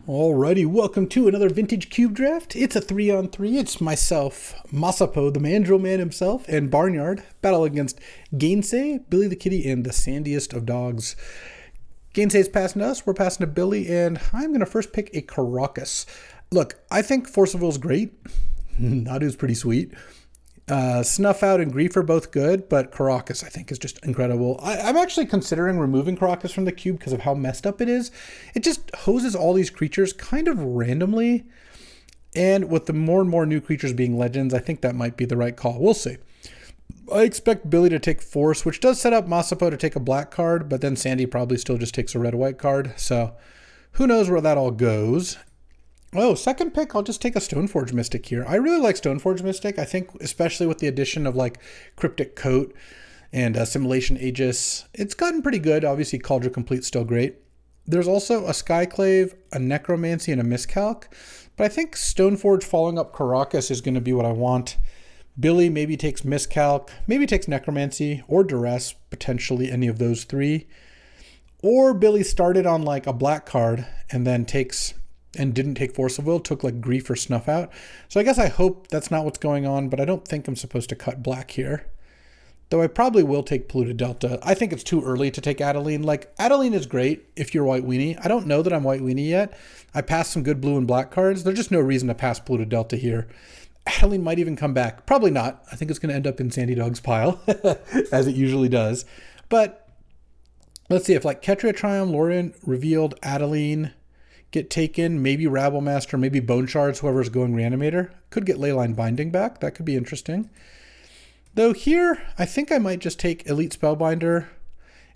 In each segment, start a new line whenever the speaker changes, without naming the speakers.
Alrighty, welcome to another vintage cube draft. It's a 3-on-3. It's myself, Masapo, the Mandrill Man himself, and Barnyard battle against Gainsay, Billy the Kitty, and the Sandiest of Dogs. Gainsay's passing to us, we're passing to Billy, and I'm going to first pick a Caracas. Look, I think Force of Will's great. Nadu's pretty sweet. Snuff Out and Grief are both good, but Caracas I think is just incredible. I'm actually considering removing Caracas from the cube because of how messed up it is. It just hoses all these creatures kind of randomly, and with the more and more new creatures being legends, I think that might be the right call. We'll see. I expect Billy to take Force, which does set up Masapo to take a black card, but then Sandy probably still just takes a red-white card, so who knows where that all goes. Oh, second pick, I'll just take a Stoneforge Mystic here. I really like Stoneforge Mystic. I think especially with the addition of like Cryptic Coat and Simulation Aegis, it's gotten pretty good. Obviously, Cauldron Complete's still great. There's also a Skyclave, a Necromancy, and a Miscalc. But I think Stoneforge following up Caracas is going to be what I want. Billy maybe takes Miscalc, maybe takes Necromancy, or Duress, potentially any of those three. Or Billy started on like a black card and then takes... and didn't take Force of Will, took like Grief or Snuff Out. So I guess I hope that's not what's going on, but I don't think I'm supposed to cut black here. Though I probably will take Polluted Delta. I think it's too early to take Adeline. Like, Adeline is great if you're White Weenie. I don't know that I'm White Weenie yet. I passed some good blue and black cards. There's just no reason to pass Polluted Delta here. Adeline might even come back. Probably not. I think it's going to end up in Sandy Dog's pile, as it usually does. But let's see if like Ketria Triumph, Lorien, Revealed, Adeline... get taken, maybe Rabblemaster, maybe Bone Shards, whoever's going Reanimator. Could get Leyline Binding back. That could be interesting. Though here, I think I might just take Elite Spellbinder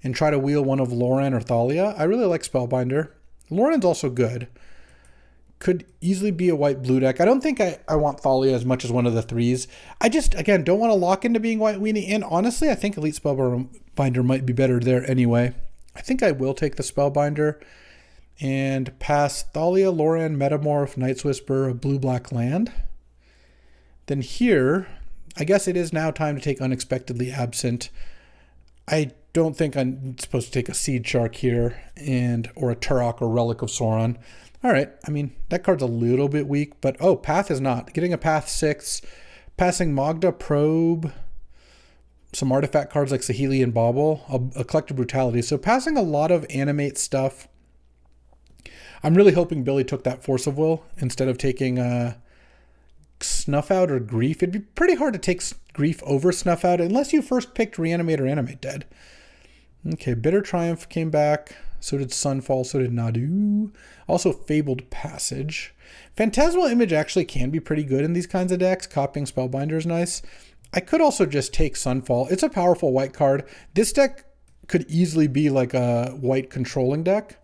and try to wheel one of Lauren or Thalia. I really like Spellbinder. Lauren's also good. Could easily be a white-blue deck. I don't think I want Thalia as much as one of the threes. I just, again, don't want to lock into being White Weenie. And honestly, I think Elite Spellbinder might be better there anyway. I think I will take the Spellbinder and pass Thalia, Lauren, Metamorph, Night's Whisper, a blue-black land. Then here, I guess it is now time to take Unexpectedly Absent. I don't think I'm supposed to take a Seed Shark here, or a Turok or Relic of Sauron. All right, I mean, that card's a little bit weak, but oh, Path is not. Getting a Path 6, passing Magda, Probe, some artifact cards like Sahili and Bauble, a Collective Brutality. So passing a lot of Animate stuff. I'm really hoping Billy took that Force of Will instead of taking Snuff Out or Grief. It'd be pretty hard to take Grief over Snuff Out unless you first picked Reanimate or Animate Dead. Okay, Bitter Triumph came back. So did Sunfall. So did Nadu. Also Fabled Passage. Phantasmal Image actually can be pretty good in these kinds of decks. Copying Spellbinder is nice. I could also just take Sunfall. It's a powerful white card. This deck could easily be like a white controlling deck.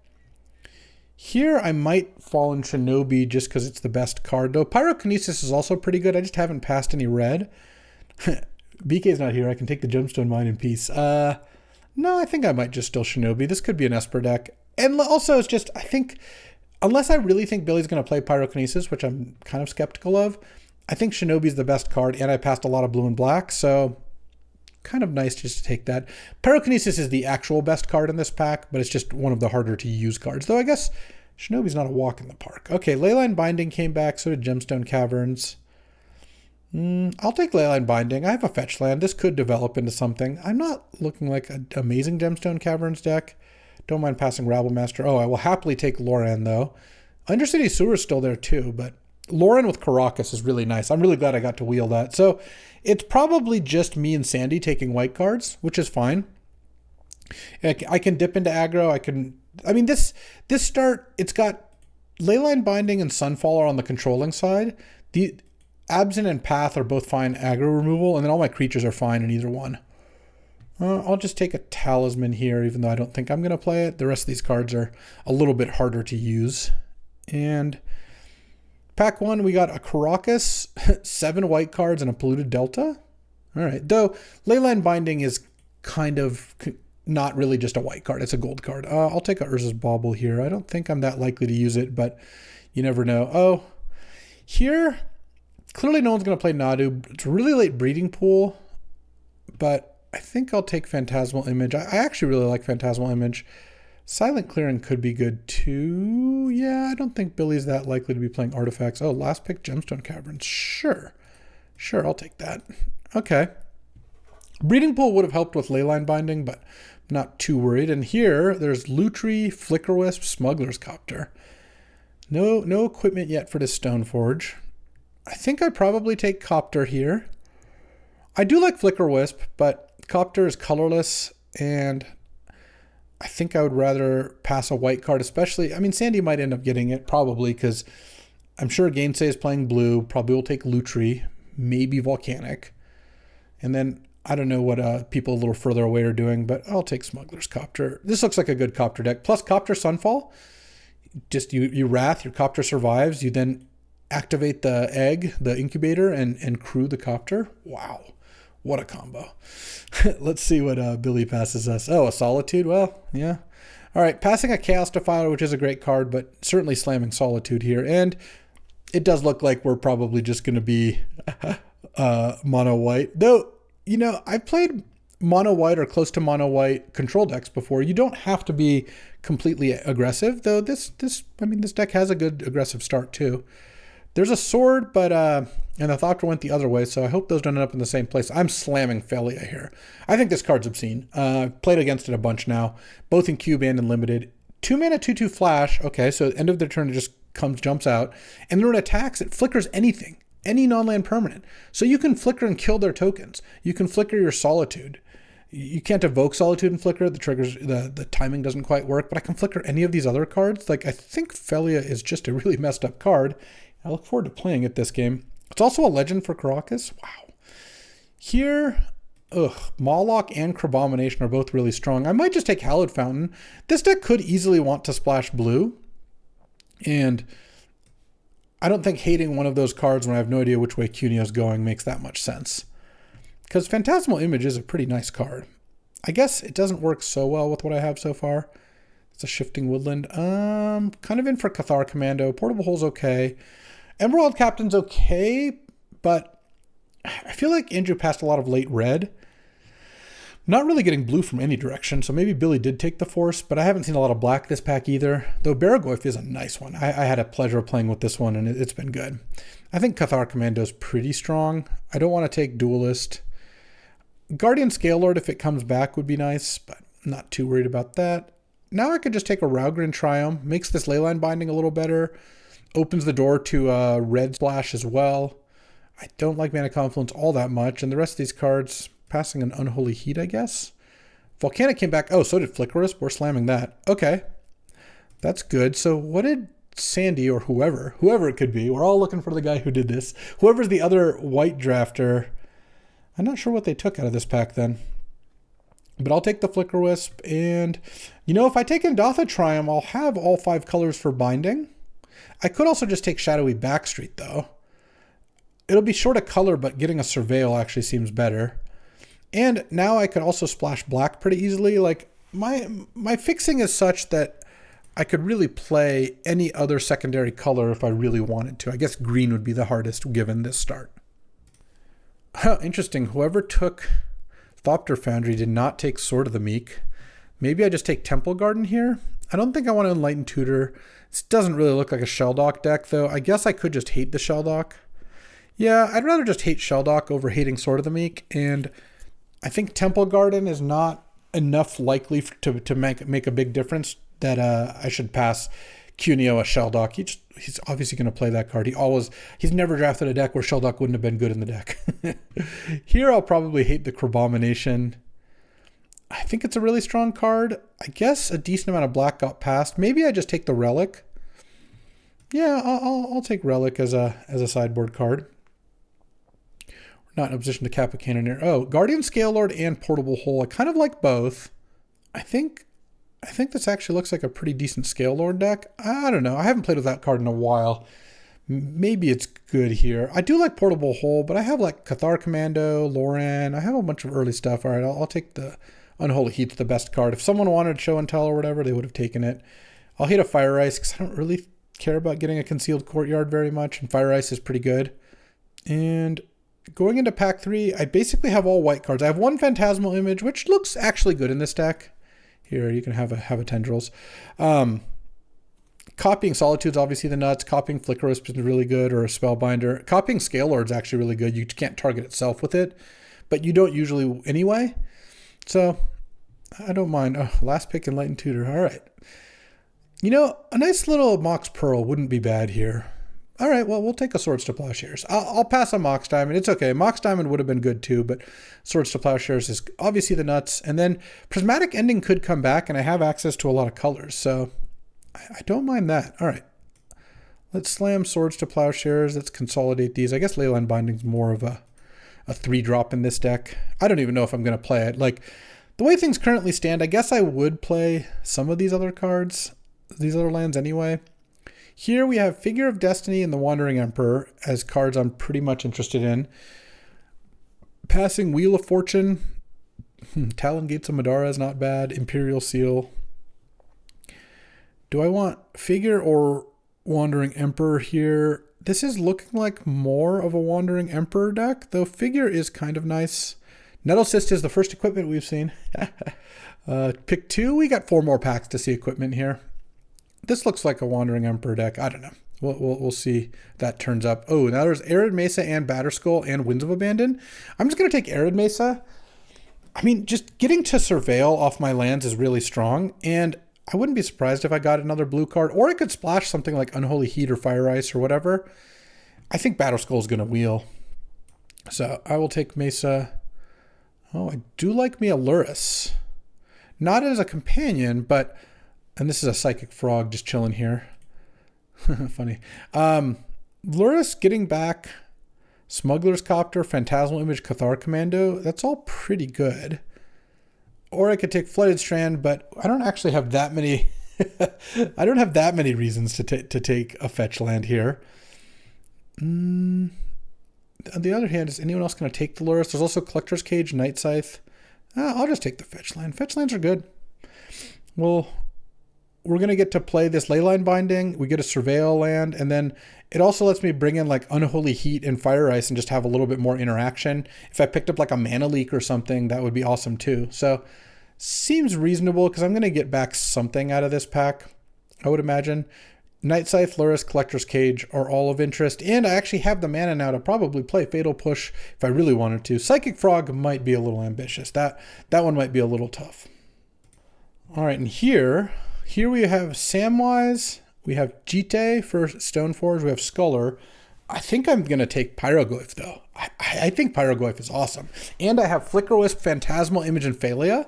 Here, I might fall in Shinobi just because it's the best card, though. Pyrokinesis is also pretty good. I just haven't passed any red. BK's not here. I can take the Gemstone Mine in peace. No, I think I might just still Shinobi. This could be an Esper deck. And also, it's just, I think, unless I really think Billy's going to play Pyrokinesis, which I'm kind of skeptical of, I think Shinobi's the best card, and I passed a lot of blue and black, so kind of nice just to take that. Pyrokinesis is the actual best card in this pack, but it's just one of the harder to use cards. Though I guess Shinobi's not a walk in the park. Okay, Leyline Binding came back, so did Gemstone Caverns. I'll take Leyline Binding. I have a fetch land. This could develop into something. I'm not looking like an amazing Gemstone Caverns deck. Don't mind passing Rabblemaster. Oh, I will happily take Loran, though. Undercity Sewer is still there, too, but Lauren with Caracas is really nice. I'm really glad I got to wheel that. So it's probably just me and Sandy taking white cards, which is fine. I can dip into aggro. This start, it's got Leyline Binding and Sunfall are on the controlling side. The Absent and Path are both fine aggro removal, and then all my creatures are fine in either one. I'll just take a Talisman here, even though I don't think I'm going to play it. The rest of these cards are a little bit harder to use. And Pack 1, we got a Caracas, 7 white cards, and a Polluted Delta. All right. Though, Leyline Binding is kind of not really just a white card. It's a gold card. I'll take a Urza's Bauble here. I don't think I'm that likely to use it, but you never know. Oh, here, clearly no one's going to play Nadu. It's a really late breeding pool, but I think I'll take Phantasmal Image. I actually really like Phantasmal Image. Silent Clearing could be good too. Yeah, I don't think Billy's that likely to be playing artifacts. Oh, last pick Gemstone Caverns. Sure. Sure, I'll take that. Okay. Breeding Pool would have helped with Leyline Binding, but I'm not too worried. And here, there's Lutri, Flickerwisp, Smuggler's Copter. No equipment yet for this Stoneforge. I think I'd probably take Copter here. I do like Flickerwisp, but Copter is colorless, and I think I would rather pass a white card, especially, I mean, Sandy might end up getting it, probably, because I'm sure Gainsay is playing blue, probably will take Lutri, maybe Volcanic, and then I don't know what people a little further away are doing, but I'll take Smuggler's Copter. This looks like a good Copter deck. Plus Copter Sunfall, just you Wrath, your Copter survives, you then activate the egg, the incubator, and crew the Copter. Wow. What a combo. Let's see what Billy passes us. Oh, a Solitude? Well, yeah. All right, passing a Chaos Defiler, which is a great card, but certainly slamming Solitude here. And it does look like we're probably just going to be mono white. Though, you know, I've played mono white or close to mono white control decks before. You don't have to be completely aggressive, though this deck has a good aggressive start too. There's a sword, but and the Thopter went the other way, so I hope those don't end up in the same place. I'm slamming Phelia here. I think this card's obscene. Played against it a bunch now, both in cube and in limited. 2 mana, 2/2 flash. Okay, so at the end of their turn, it just jumps out. And when it attacks, it flickers anything, any non-land permanent. So you can flicker and kill their tokens. You can flicker your Solitude. You can't evoke Solitude and flicker. The triggers, the timing doesn't quite work, but I can flicker any of these other cards. Like, I think Phelia is just a really messed up card. I look forward to playing it this game. It's also a legend for Caracas. Wow. Here, Moloch and Crabomination are both really strong. I might just take Hallowed Fountain. This deck could easily want to splash blue. And I don't think hating one of those cards when I have no idea which way Cunio's going makes that much sense. Because Phantasmal Image is a pretty nice card. I guess it doesn't work so well with what I have so far. It's a Shifting Woodland. Kind of in for Cathar Commando. Portable Hole's okay. Emerald Captain's okay, but I feel like Andrew passed a lot of late red. Not really getting blue from any direction, so maybe Billy did take the Force, but I haven't seen a lot of black this pack either, though Pyrogoyf is a nice one. I had a pleasure of playing with this one, and it's been good. I think Cathar Commando's pretty strong. I don't want to take Duelist. Guardian Scalelord, if it comes back, would be nice, but I'm not too worried about that. Now I could just take a Raugrin Triumph, makes this Leyline Binding a little better, opens the door to Red Splash as well. I don't like Mana Confluence all that much, and the rest of these cards, passing an Unholy Heat, I guess. Volcanic came back. Oh, so did Flickerwisp. We're slamming that. Okay. That's good. So what did Sandy or whoever it could be, we're all looking for the guy who did this. Whoever's the other white drafter, I'm not sure what they took out of this pack then. But I'll take the Flickerwisp, and, you know, if I take Indatha Triumph, I'll have all 5 colors for binding. I could also just take Shadowy Backstreet, though. It'll be short of color, but getting a Surveil actually seems better. And now I could also splash black pretty easily. Like, my fixing is such that I could really play any other secondary color if I really wanted to. I guess green would be the hardest given this start. Interesting. Whoever took Thopter Foundry did not take Sword of the Meek. Maybe I just take Temple Garden here. I don't think I want to Enlighten Tutor. This doesn't really look like a Shelldock deck, though. I guess I could just hate the Shelldock. Yeah, I'd rather just hate Shelldock over hating Sword of the Meek, and I think Temple Garden is not enough likely to make a big difference that I should pass Cunio a Shelldock. He's obviously going to play that card. He's never drafted a deck where Shelldock wouldn't have been good in the deck. Here I'll probably hate the Crabomination. I think it's a really strong card. I guess a decent amount of black got passed. Maybe I just take the Relic. Yeah, I'll take Relic as a sideboard card. We're not in a position to cap a Cannoneer. Oh, Guardian Scalelord and Portable Hole. I kind of like both. I think this actually looks like a pretty decent Scalelord deck. I don't know. I haven't played with that card in a while. Maybe it's good here. I do like Portable Hole, but I have like Cathar Commando, Loran. I have a bunch of early stuff. All right, I'll take the Unholy Heat's the best card. If someone wanted Show and Tell or whatever, they would have taken it. I'll hit a Fire Ice because I don't really care about getting a Concealed Courtyard very much, and Fire Ice is pretty good. And going into pack 3, I basically have all white cards. I have one Phantasmal Image, which looks actually good in this deck. Here, you can have a Tendrils. Copying Solitude's obviously the nuts. Copying Flicker is really good, or a Spellbinder. Copying Scale Lord's actually really good. You can't target itself with it, but you don't usually anyway. So I don't mind. Oh, last pick Enlightened Tutor. All right. You know, a nice little Mox Pearl wouldn't be bad here. All right, well, we'll take a Swords to Plowshares. I'll pass on Mox Diamond. It's okay. Mox Diamond would have been good too, but Swords to Plowshares is obviously the nuts. And then Prismatic Ending could come back, and I have access to a lot of colors, so I don't mind that. All right. Let's slam Swords to Plowshares. Let's consolidate these. I guess Leyline Binding's more of a 3-drop in this deck. I don't even know if I'm going to play it. Like, the way things currently stand, I guess I would play some of these other cards, these other lands anyway. Here we have Figure of Destiny and the Wandering Emperor as cards I'm pretty much interested in. Passing Wheel of Fortune. Talon Gates of Madara is not bad. Imperial Seal. Do I want Figure or Wandering Emperor here? This is looking like more of a Wandering Emperor deck, though Figure is kind of nice. Nettle Cyst is the first equipment we've seen. Pick 2. We got 4 more packs to see equipment here. This looks like a Wandering Emperor deck. I don't know. We'll see if that turns up. Oh, now there's Arid Mesa and Batterskull and Winds of Abandon. I'm just going to take Arid Mesa. I mean, just getting to Surveil off my lands is really strong, and I wouldn't be surprised if I got another blue card, or I could splash something like Unholy Heat or Fire Ice or whatever. I think Batterskull is going to wheel. So I will take Mesa. Oh, I do like me a Luris. Not as a companion, but... And this is a Psychic Frog just chilling here. Funny. Luris getting back Smuggler's Copter, Phantasmal Image, Cathar Commando. That's all pretty good. Or I could take Flooded Strand, but I don't actually have that many... I don't have that many reasons to take a fetch land here. On the other hand, is anyone else going to take the Luris? There's also Collector's Cage, Night Scythe. I'll just take the fetch land. Fetch lands are good. Well... We're going to get to play this Leyline Binding. We get a Surveil land, and then it also lets me bring in like Unholy Heat and Fire Ice and just have a little bit more interaction. If I picked up like a Mana Leak or something, that would be awesome too. So seems reasonable because I'm going to get back something out of this pack, I would imagine. Night Scythe, Luris, Collector's Cage are all of interest, and I actually have the mana now to probably play Fatal Push if I really wanted to. Psychic Frog might be a little ambitious. That one might be a little tough. All right, and here we have Samwise, we have Jite for Stoneforge, we have Sculler. I think I'm going to take Pyrogoyf, though. I think Pyrogoyf is awesome. And I have Flickerwisp, Phantasmal Image, and Phelia.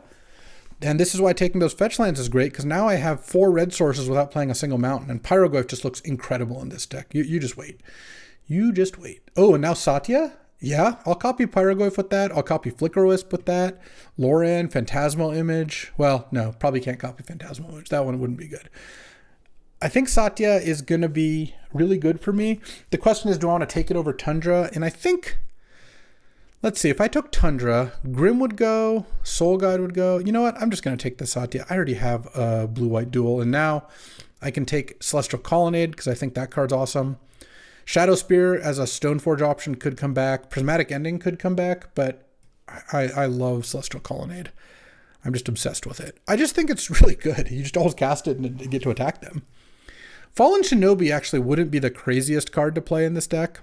And this is why taking those fetch lands is great, because now I have 4 red sources without playing a single mountain. And Pyrogoyf just looks incredible in this deck. You just wait. You just wait. Oh, and now Satya? Yeah, I'll copy Pyrogoyf with that. I'll copy Flickerwisp with that. Loran, Phantasmal Image. Well, no, probably can't copy Phantasmal Image. That one wouldn't be good. I think Satya is going to be really good for me. The question is, do I want to take it over Tundra? And I think, let's see, if I took Tundra, Grim would go, Soul Guide would go. You know what? I'm just going to take the Satya. I already have a blue-white duel, and now I can take Celestial Colonnade because I think that card's awesome. Shadow Spear as a Stoneforge option could come back. Prismatic Ending could come back, but I love Celestial Colonnade. I'm just obsessed with it. I just think it's really good. You just always cast it and get to attack them. Fallen Shinobi actually wouldn't be the craziest card to play in this deck.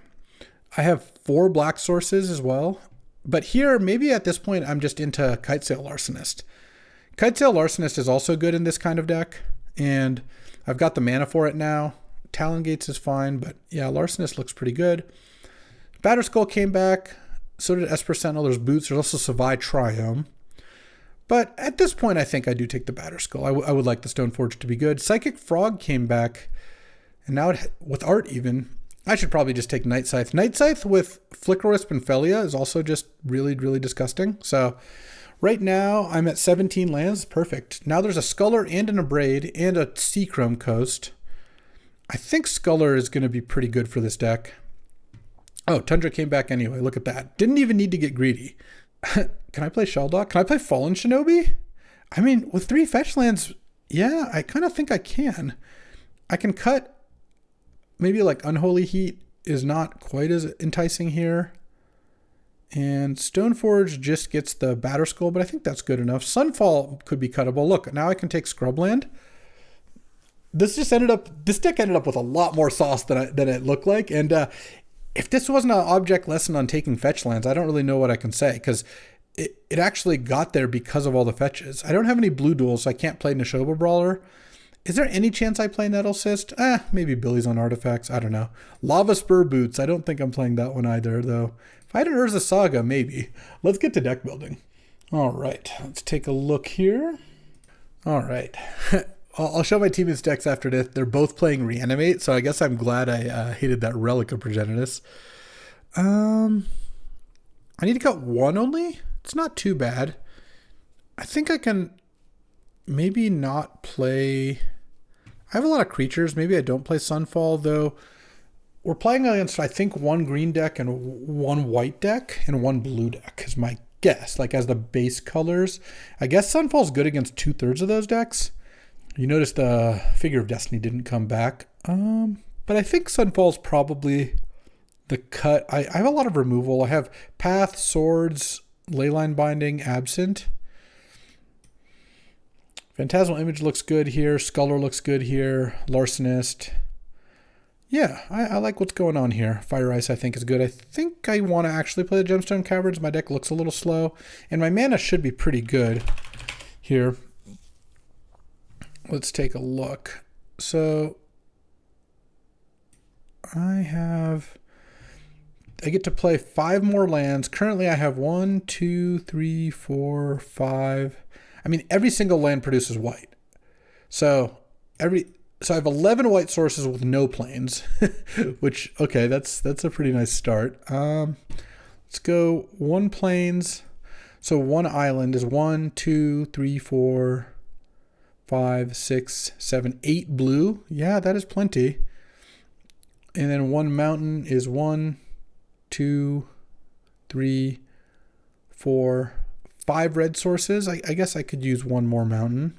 I have 4 black sources as well. But here, maybe at this point, I'm just into Kitesail Larcenist. Kitesail Larcenist is also good in this kind of deck, and I've got the mana for it now. Talon Gates is fine, but yeah, Larcenist looks pretty good. Batterskull came back. So did Esper Sentinel. There's Boots. There's also Savai Triome. But at this point, I think I do take the Batterskull. I would like the Stoneforge to be good. Psychic Frog came back. And now with art even, I should probably just take Night Scythe. Night Scythe with Flickerwisp and Phelia is also just really, really disgusting. So right now, I'm at 17 lands. Perfect. Now there's a Sculler and an Abrade and a Seachrome Coast. I think Sculler is going to be pretty good for this deck. Oh, Tundra came back anyway. Look at that. Didn't even need to get greedy. Can I play Sheldock? Can I play Fallen Shinobi? I mean, with 3 fetch lands, yeah, I kind of think I can. I can cut. Maybe like Unholy Heat is not quite as enticing here. And Stoneforge just gets the Batterskull, but I think that's good enough. Sunfall could be cuttable. Look, now I can take Scrubland. This deck ended up with a lot more sauce than it looked like. And if this wasn't an object lesson on taking fetch lands, I don't really know what I can say, because it actually got there because of all the fetches. I don't have any blue duels, so I can't play Neshoba Brawler. Is there any chance I play Nettle Cyst? Maybe Billy's on artifacts. I don't know. Lava Spur Boots. I don't think I'm playing that one either, though. If I had an Urza Saga, maybe. Let's get to deck building. All right. Let's take a look here. All right. I'll show my teammates' decks after this. They're both playing Reanimate, so I guess I'm glad I hated that Relic of Progenitus. I need to cut one only? It's not too bad. I think I can maybe not play... I have a lot of creatures. Maybe I don't play Sunfall, though. We're playing against, I think, one green deck and one white deck and one blue deck is my guess, like as the base colors. I guess Sunfall's good against 2/3 of those decks. You notice the Figure of Destiny didn't come back. But I think Sunfall's probably the cut. I have a lot of removal. I have Path, Swords, Leyline Binding, Absent. Phantasmal Image looks good here. Sculler looks good here. Larcenist. Yeah, I like what's going on here. Fire Ice I think is good. I think I want to actually play the Gemstone Caverns. My deck looks a little slow. And my mana should be pretty good here. Let's take a look. So I get to play 5 more lands. Currently I have 1, 2, 3, 4, 5. I mean, every single land produces white. So I have 11 white sources with no plains, which, okay, that's a pretty nice start. Let's go 1 plains. So 1 island is 1, 2, 3, 4, 5, 6, 7, 8 blue. Yeah, that is plenty. And then 1 mountain is 1, 2, 3, 4, 5 red sources. I guess I could use 1 more mountain.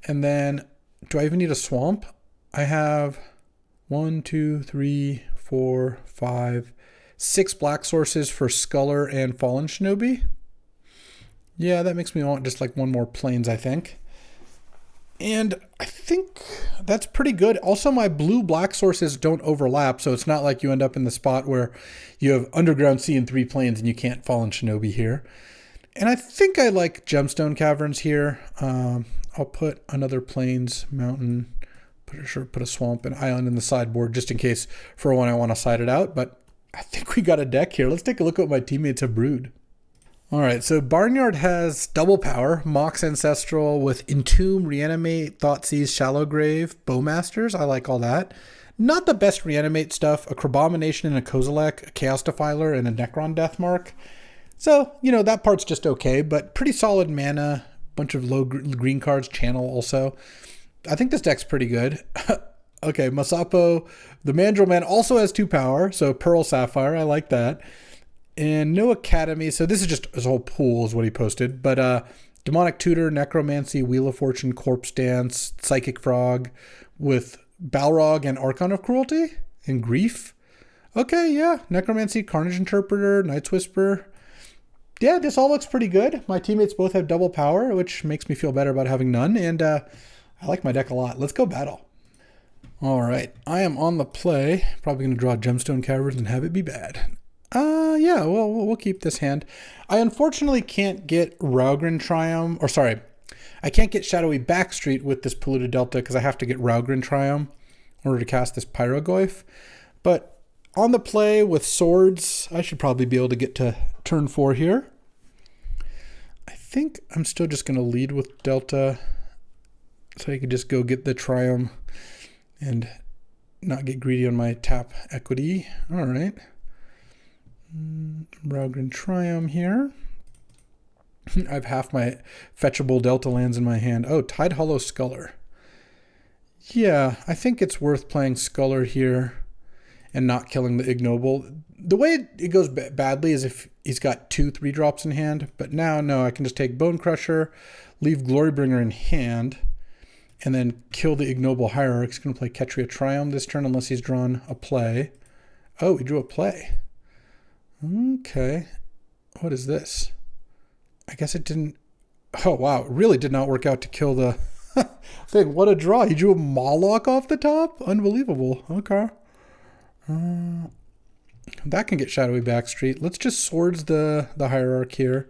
And then, do I even need a swamp? I have 1, 2, 3, 4, 5, 6 black sources for Sculler and Fallen Shinobi. Yeah, that makes me want just like 1 more plains, I think. And I think that's pretty good. Also, my blue-black sources don't overlap, so it's not like you end up in the spot where you have Underground Sea and 3 plains and you can't Fallen Shinobi here. And I think I like Gemstone Caverns here. I'll put another plains, mountain, put a swamp and island in the sideboard just in case for when I want to side it out. But I think we got a deck here. Let's take a look at what my teammates have brewed. All right, so Barnyard has double power, Mox Ancestral with Entomb, Reanimate, Thoughtseize, Shallow Grave, Bowmasters. I like all that. Not the best Reanimate stuff. A Crabomination and a Kozilek, a Chaos Defiler, and a Necron Deathmark. So, that part's just okay, but pretty solid mana. Bunch of low green cards, Channel also. I think this deck's pretty good. Okay, Masapo, the Mandrill Man also has 2 power, so Pearl Sapphire, I like that. And no Academy, so this is just his whole pool is what he posted. But Demonic Tutor, Necromancy, Wheel of Fortune, Corpse Dance, Psychic Frog with Balrog and Archon of Cruelty and Grief. Okay, yeah, Necromancy, Carnage Interpreter, Night's Whisper. Yeah, this all looks pretty good. My teammates both have double power, which makes me feel better about having none. And I like my deck a lot. Let's go battle. All right, I am on the play. Probably going to draw Gemstone Caverns and have it be bad. Yeah, well, we'll keep this hand. I unfortunately can't get Raugrin Triumph, or sorry, I can't get Shadowy Backstreet with this Polluted Delta because I have to get Raugrin Triumph in order to cast this Pyrogoyf. But on the play with swords, I should probably be able to get to turn 4 here. I think I'm still just going to lead with Delta so I can just go get the Triumph and not get greedy on my tap equity. All right. Raugrin Triumph here. I have half my fetchable Delta lands in my hand. Oh, Tide Hollow Sculler. Yeah, I think it's worth playing Sculler here and not killing the Ignoble. The way it goes badly is if he's got 2 3-drops in hand, but now, no, I can just take Bone Crusher, leave Glorybringer in hand, and then kill the Ignoble Hierarch. He's going to play Ketria Triumph this turn unless he's drawn a play. Oh, he drew a play. Okay. What is this? I guess it didn't... Oh, wow. It really did not work out to kill the thing. What a draw. He drew a Moloch off the top? Unbelievable. Okay. That can get Shadowy Backstreet. Let's just Swords the Hierarch here.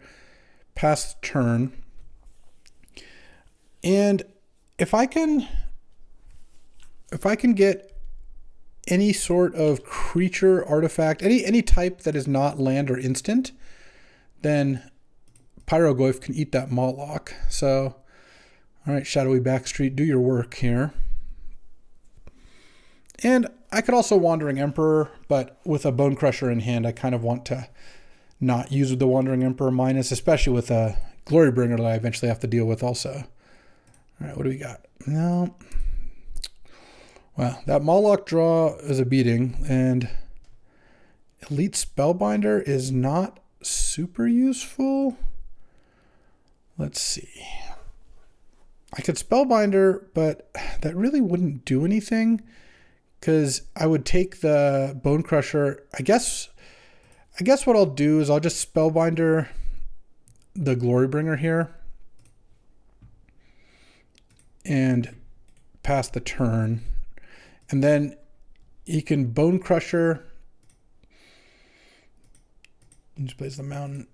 Pass the turn. And if I can get any sort of creature, artifact, any type that is not land or instant, then Pyrogoyf can eat that Moloch. So, all right, Shadowy Backstreet, do your work here. And I could also Wandering Emperor, but with a Bone Crusher in hand, I kind of want to not use the Wandering Emperor minus, especially with a Glorybringer that I eventually have to deal with also. All right, what do we got? No. Wow, that Moloch draw is a beating, and Elite Spellbinder is not super useful. Let's see. I could Spellbinder, but that really wouldn't do anything because I would take the Bone Crusher. I guess what I'll do is I'll just Spellbinder the Glorybringer here and pass the turn. And then he can Bone Crusher. He just plays the mountain.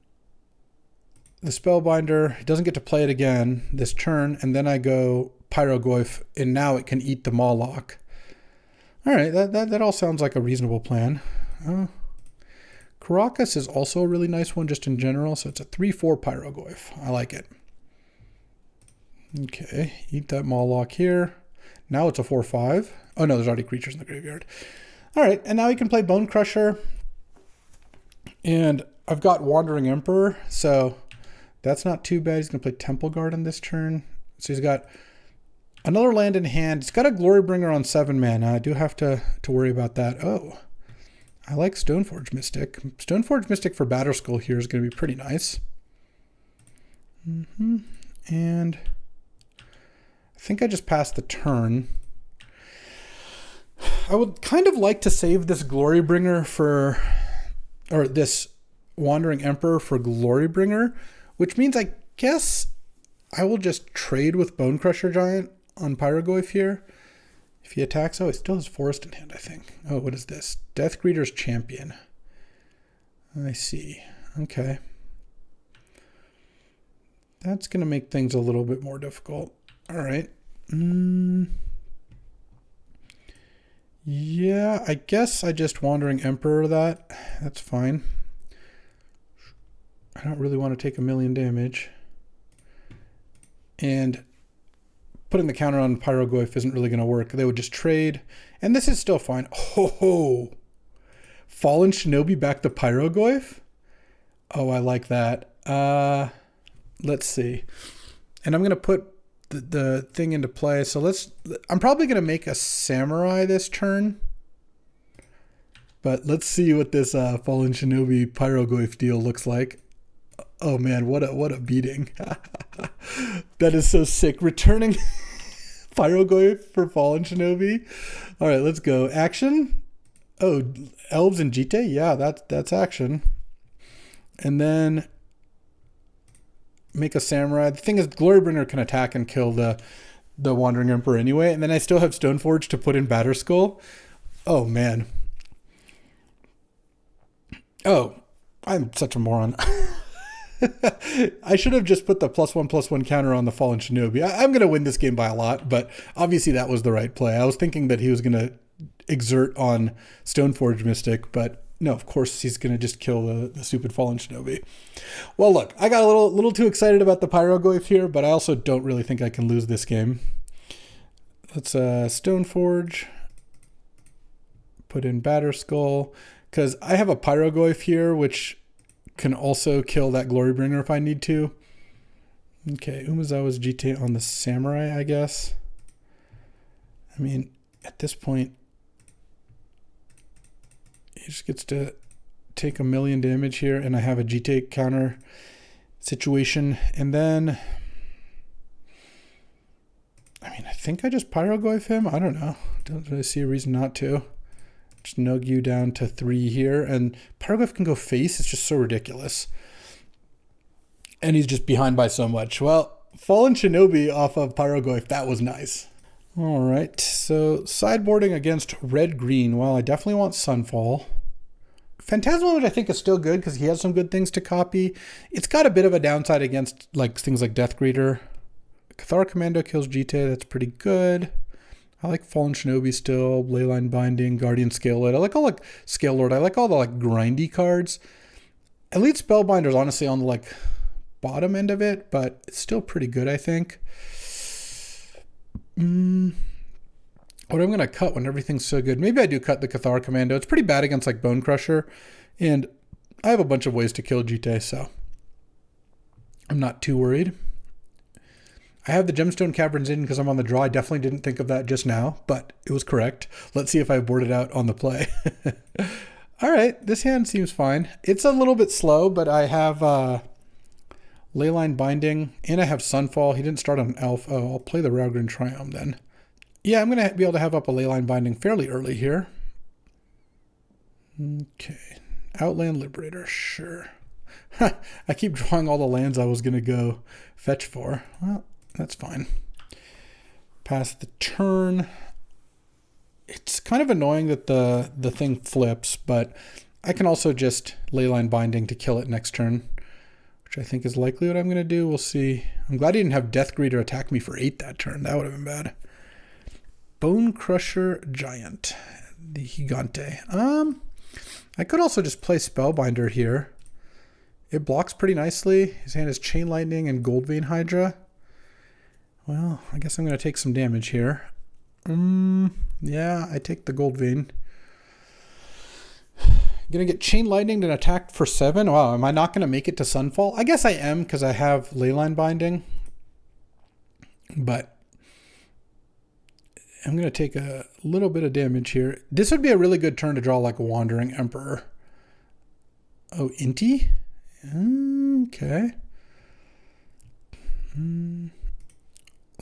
The Spellbinder, he doesn't get to play it again this turn. And then I go Pyrogoyf, and now it can eat the Moloch. All right, that all sounds like a reasonable plan. Caracas is also a really nice one just in general. So it's a 3/4 Pyrogoyf. I like it. Okay, eat that Moloch here. Now it's a 4/5. Oh no, there's already creatures in the graveyard. All right, and now he can play Bone Crusher. And I've got Wandering Emperor, so that's not too bad. He's going to play Temple Guard on this turn. So he's got another land in hand. He's got a Glorybringer on 7 mana. I do have to worry about that. Oh, I like Stoneforge Mystic. Stoneforge Mystic for Batterskull here is going to be pretty nice. And I think I just passed the turn. I would kind of like to save this Glorybringer for, or this Wandering Emperor for Glorybringer, which means I guess I will just trade with Bone Crusher Giant on Pyrogoyf here. If he attacks, oh, he still has Forest in hand, I think. Oh, what is this? Death Greeter's Champion. I see. Okay. That's going to make things a little bit more difficult. All right. Yeah, I guess I just Wandering Emperor that. That's fine. I don't really want to take 1,000,000 damage. And putting the counter on Pyrogoyf isn't really going to work. They would just trade. And this is still fine. Oh, Fallen Shinobi back to Pyrogoyf? Oh, I like that. Let's see. And I'm going to put the thing into play. So I'm probably going to make a Samurai this turn. But let's see what this Fallen Shinobi Pyrogoyf deal looks like. Oh man, what a beating. That is so sick. Returning Pyrogoyf for Fallen Shinobi. All right, let's go. Action. Oh, Elves and Jite? Yeah, that's action. And then make a Samurai. The thing is, Glorybringer can attack and kill the Wandering Emperor anyway. And then I still have Stoneforge to put in Batterskull. Oh, man. Oh, I'm such a moron. I should have just put the +1/+1 counter on the Fallen Shinobi. I'm going to win this game by a lot, but obviously that was the right play. I was thinking that he was going to exert on Stoneforge Mystic, but no, of course he's going to just kill the stupid Fallen Shinobi. Well, look, I got a little too excited about the Pyrogoyf here, but I also don't really think I can lose this game. Let's Stoneforge, put in Batterskull, because I have a Pyrogoyf here, which can also kill that Glorybringer if I need to. Okay, Umezawa's GT on the Samurai, I guess. I mean, at this point, he just gets to take 1,000,000 damage here, and I have a GT counter situation. And then, I mean, I think I just Pyrogoyf him. I don't know. Don't really see a reason not to. Snug you down to 3 here. And Pyrogoyf can go face. It's just so ridiculous. And he's just behind by so much. Well, Fallen Shinobi off of Pyrogoyf. That was nice. All right. So sideboarding against red-green. Well, I definitely want Sunfall. Phantasmal, which I think is still good because he has some good things to copy. It's got a bit of a downside against like things like Death Greeter. Cathar Commando kills Jite. That's pretty good. I like Fallen Shinobi still, Leyline Binding, Guardian Scale Lord. I like all like Scale Lord. I like all the like grindy cards. Elite Spellbinder's honestly on the like bottom end of it, but it's still pretty good, I think. What I'm going to cut when everything's so good. Maybe I do cut the Cathar Commando. It's pretty bad against like Bone Crusher, and I have a bunch of ways to kill Jite, so I'm not too worried. I have the Gemstone Caverns in because I'm on the draw. I definitely didn't think of that just now, but it was correct. Let's see if I board it out on the play. All right, this hand seems fine. It's a little bit slow, but I have Leyline Binding, and I have Sunfall. He didn't start on Elf. Oh, I'll play the Raugrin Triumph then. Yeah, I'm going to be able to have up a Leyline Binding fairly early here. Okay, Outland Liberator, sure. I keep drawing all the lands I was going to go fetch for. Well, that's fine. Pass the turn. It's kind of annoying that the thing flips, but I can also just Leyline Binding to kill it next turn, which I think is likely what I'm going to do. We'll see. I'm glad he didn't have Death Greeter attack me for 8 that turn. That would have been bad. Bone Crusher Giant, the Gigante. I could also just play Spellbinder here. It blocks pretty nicely. His hand is Chain Lightning and Goldvein Hydra. Well, I guess I'm going to take some damage here. Yeah, I take the Goldvein. Going to get Chain Lightning and attack for 7. Wow, am I not going to make it to Sunfall? I guess I am because I have Leyline Binding. But I'm going to take a little bit of damage here. This would be a really good turn to draw like Wandering Emperor. Oh, Inti? Okay.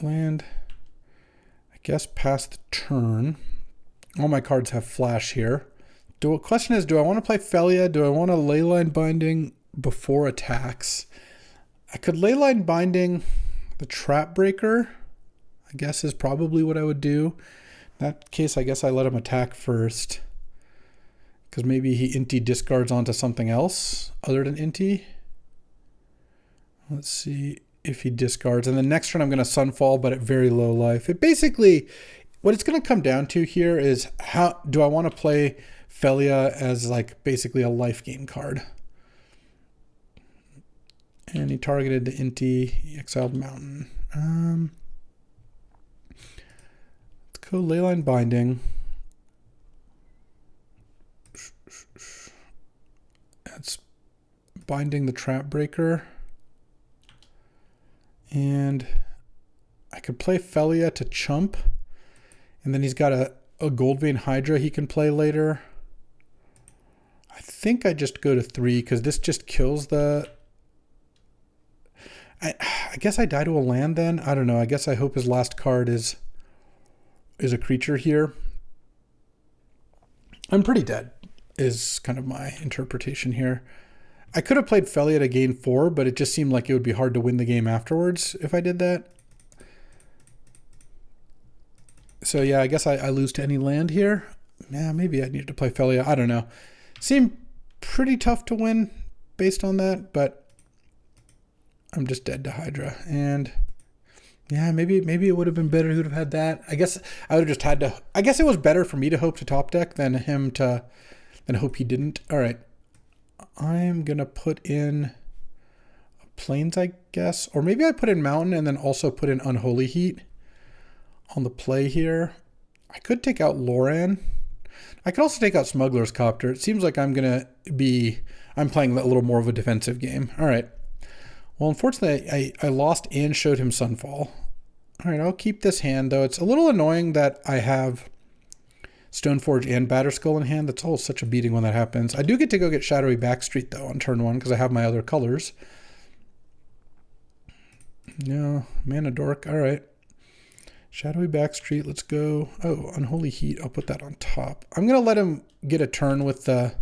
Land. I guess pass the turn. All my cards have flash here. The question is, do I want to play Phelia? Do I want to Leyline Binding before attacks? I could Leyline Binding the Trap Breaker, I guess is probably what I would do. In that case, I guess I let him attack first. Because maybe he Inti discards onto something else other than Inti. Let's see if he discards. And the next turn I'm going to Sunfall, but at very low life. It basically, what it's going to come down to here is how do I want to play Phelia as like basically a life gain card. And he targeted the Inti, he exiled Mountain. Let's go Leyline Binding. That's binding the Trap Breaker. And I could play Phelia to chump. And then he's got a Goldvein Hydra he can play later. I think I just go to 3 because this just kills the... I guess I die to a land then. I don't know. I guess I hope his last card is a creature here. I'm pretty dead is kind of my interpretation here. I could have played Phelia to gain 4, but it just seemed like it would be hard to win the game afterwards if I did that. So yeah, I guess I lose to any land here. Yeah, maybe I need to play Phelia. I don't know. Seemed pretty tough to win based on that, but I'm just dead to Hydra. And yeah, maybe it would have been better he would have had that. I guess I would have just had to... I guess it was better for me to hope to top deck than him to... than hope he didn't. All right. I'm going to put in Plains, I guess. Or maybe I put in Mountain and then also put in Unholy Heat on the play here. I could take out Loran. I could also take out Smuggler's Copter. It seems like I'm playing a little more of a defensive game. All right. Well, unfortunately, I lost and showed him Sunfall. All right, I'll keep this hand, though. It's a little annoying that I have Stoneforge and Batterskull in hand. That's all such a beating when that happens. I do get to go get Shadowy Backstreet, though, on turn 1 because I have my other colors. No, Mana Dork. All right. Shadowy Backstreet, let's go. Oh, Unholy Heat, I'll put that on top. I'm going to let him get a turn with the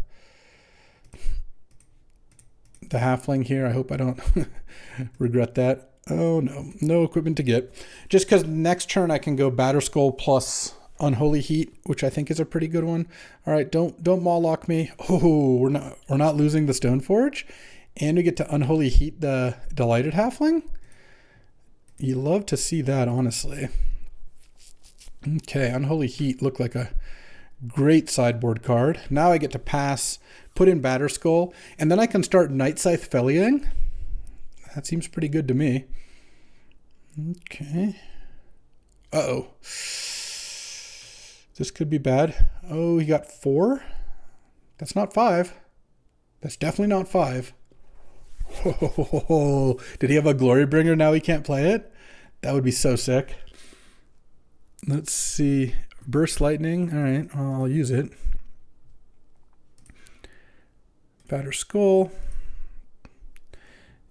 halfling here. I hope I don't regret that. Oh no, no equipment to get. Just because next turn I can go Batterskull plus Unholy Heat, which I think is a pretty good one. All right, don't Mawlock me. Oh, we're not losing the Stoneforge, and we get to Unholy Heat the Delighted Halfling. You love to see that, honestly. Okay, Unholy Heat looked like a great sideboard card. Now I get to pass, put in Batterskull, and then I can start Night Scythe Pheliaing. That seems pretty good to me. Okay. Uh-oh. This could be bad. Oh, he got 4? That's not 5. That's definitely not 5. Oh, did he have a Glorybringer now he can't play it? That would be so sick. Let's see. Burst Lightning. All right, I'll use it. Batterskull.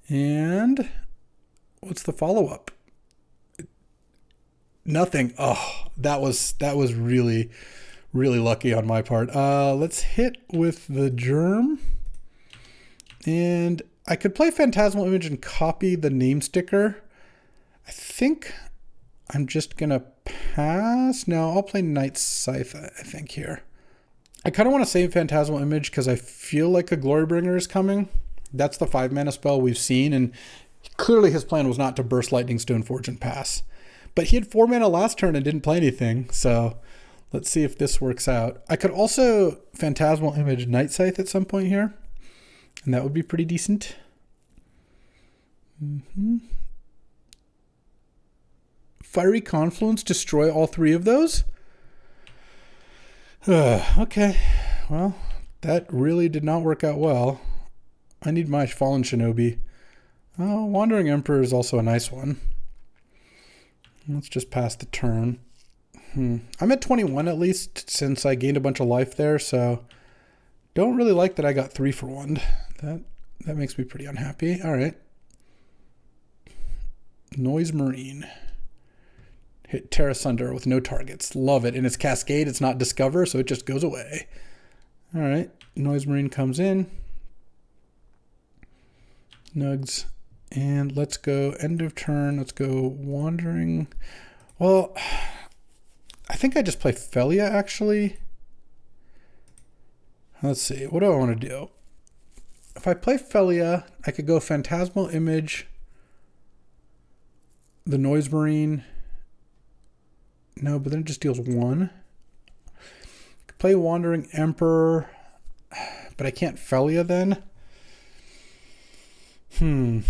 And what's the follow-up? Nothing. Oh, that was really, really lucky on my part. Let's hit with the Germ. And I could play Phantasmal Image and copy the name sticker. I think I'm just going to pass. No, I'll play Night Scythe, I think, here. I kind of want to save Phantasmal Image because I feel like a Glorybringer is coming. That's the 5-mana spell we've seen, and clearly his plan was not to burst Lightning, Stoneforge, and pass. But he had 4 mana last turn and didn't play anything, so let's see if this works out. I could also Phantasmal Image Night Scythe at some point here, and that would be pretty decent. Fiery Confluence, destroy all 3 of those? Okay, well, that really did not work out well. I need my Fallen Shinobi. Oh, Wandering Emperor is also a nice one. Let's just pass the turn. I'm at 21 at least, since I gained a bunch of life there, so don't really like that I got 3 for 1. That makes me pretty unhappy. All right. Noise Marine. Hit Terra Sunder with no targets. Love it. And it's Cascade, it's not Discover, so it just goes away. All right. Noise Marine comes in. Nugs. And let's go end of turn. Let's go Wandering. Well, I think I just play Phelia, actually. Let's see. What do I want to do? If I play Phelia, I could go Phantasmal Image, the Noise Marine. No, but then it just deals 1. Could play Wandering Emperor, but I can't Phelia then. I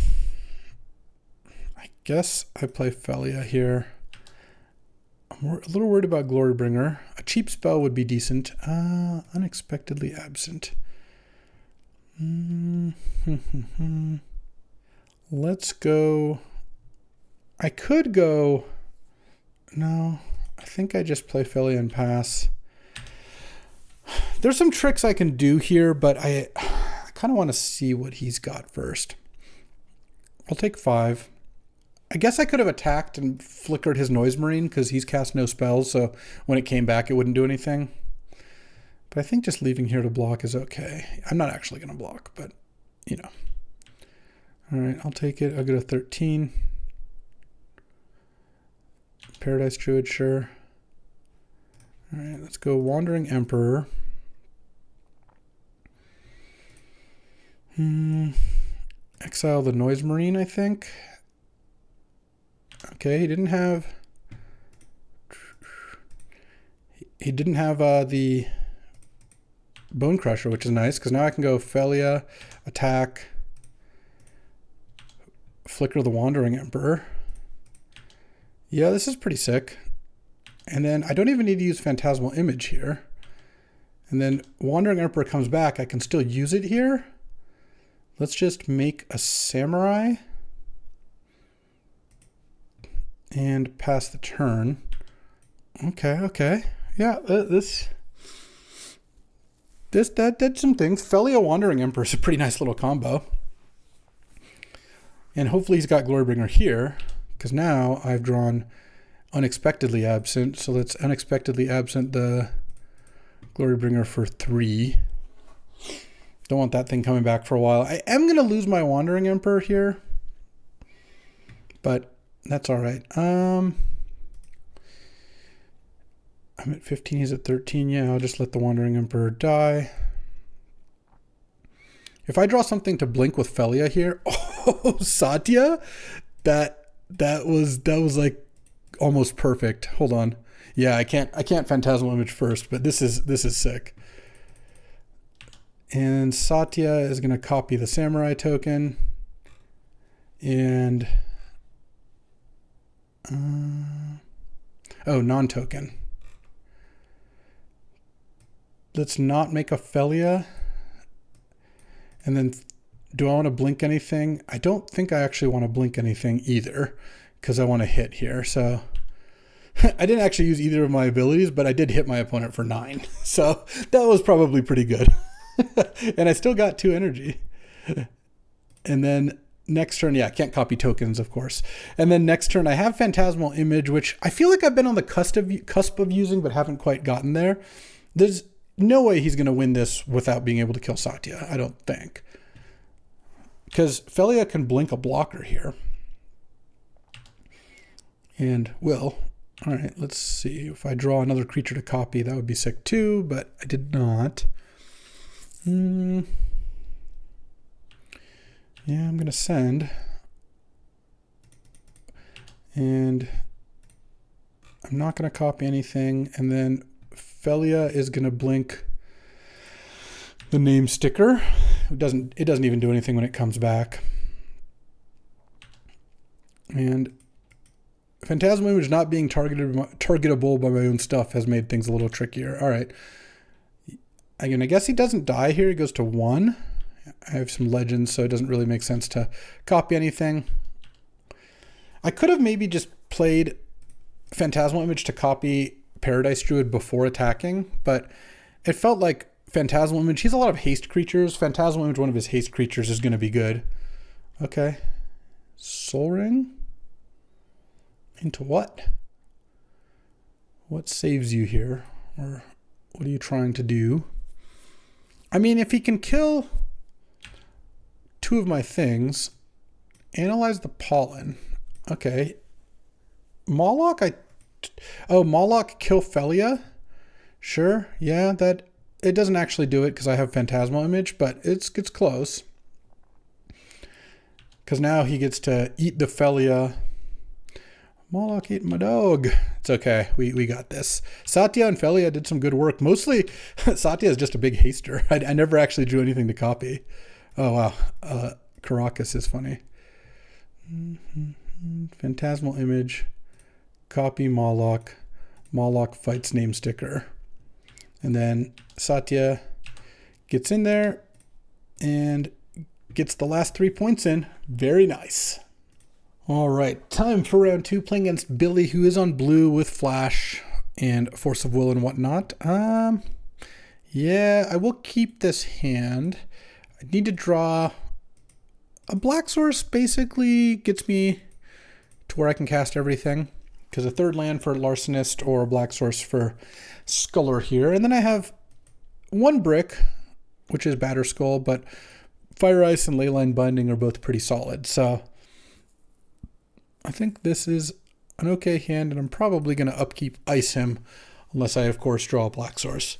guess I play Phelia here. I'm a little worried about Glorybringer. A cheap spell would be decent. Unexpectedly Absent. Let's go. I could go. No, I think I just play Phelia and pass. There's some tricks I can do here, but I kind of want to see what he's got first. I'll take 5. I guess I could have attacked and flickered his Noise Marine because he's cast no spells, so when it came back, it wouldn't do anything. But I think just leaving here to block is okay. I'm not actually going to block, but, you know. All right, I'll take it. I'll go to 13. Paradise Druid, sure. All right, let's go Wandering Emperor. Exile the Noise Marine, I think. Okay, he didn't have the Bone Crusher, which is nice, because now I can go Phelia, attack, flicker the Wandering Emperor. Yeah, this is pretty sick. And then I don't even need to use Phantasmal Image here. And then Wandering Emperor comes back, I can still use it here. Let's just make a Samurai and pass the turn. Okay. Yeah, that did some things. Phelia Wandering Emperor is a pretty nice little combo. And hopefully he's got Glorybringer here, because now I've drawn unexpectedly absent. So let's unexpectedly absent the Glorybringer for 3. Don't want that thing coming back for a while. I am going to lose my Wandering Emperor here, but that's all right. I'm at 15, he's at 13. Yeah, I'll just let the Wandering Emperor die. If I draw something to blink with Phelia here, oh, Satya, that was like almost perfect. Hold on. Yeah, I can't Phantasmal Image first, but this is sick. And Satya is going to copy the Samurai token. And non-token. Let's not make a Phelia. And then do I want to blink anything? I don't think I actually want to blink anything either, because I want to hit here. So I didn't actually use either of my abilities, but I did hit my opponent for 9. So that was probably pretty good. And I still got 2 energy. And then next turn, yeah, I can't copy tokens, of course. And then next turn, I have Phantasmal Image, which I feel like I've been on the cusp of using, but haven't quite gotten there. There's no way he's going to win this without being able to kill Satya, I don't think. Because Phelia can blink a blocker here. And will. All right, let's see. If I draw another creature to copy, that would be sick too, but I did not. Yeah, I'm going to send. And I'm not going to copy anything. And then Phelia is going to blink the name sticker. It doesn't even do anything when it comes back. And Phantasmal Image not being targetable by my own stuff has made things a little trickier. All right. Again, I guess he doesn't die here. He goes to 1. I have some legends, so it doesn't really make sense to copy anything. I could have maybe just played Phantasmal Image to copy Paradise Druid before attacking, but it felt like Phantasmal Image, he's a lot of haste creatures. Phantasmal Image, one of his haste creatures, is going to be good. Okay. Soul Ring? Into what? What saves you here? Or what are you trying to do? I mean, if he can kill 2 of my things, analyze the pollen. Okay. Moloch, Moloch kill Phelia? Sure, yeah, that it doesn't actually do it because I have Phantasmal Image, but it's close. Because now he gets to eat the Phelia. Moloch ate my dog. It's okay, we got this. Satya and Phelia did some good work. Mostly, Satya is just a big haster. I never actually drew anything to copy. Oh, wow. Caracas is funny. Phantasmal Image. Copy Moloch. Moloch fights name sticker. And then Satya gets in there and gets the last 3 points in. Very nice. All right, time for round 2, playing against Billy, who is on blue with Flash and Force of Will and whatnot. Yeah, I will keep this hand. I need to draw a black source. Basically gets me to where I can cast everything, because a 3rd land for Larcenist or a black source for Sculler here. And then I have 1 brick, which is Batterskull, but Fire Ice and Leyline Binding are both pretty solid. So I think this is an okay hand, and I'm probably going to upkeep Ice him, unless I, of course, draw a black source.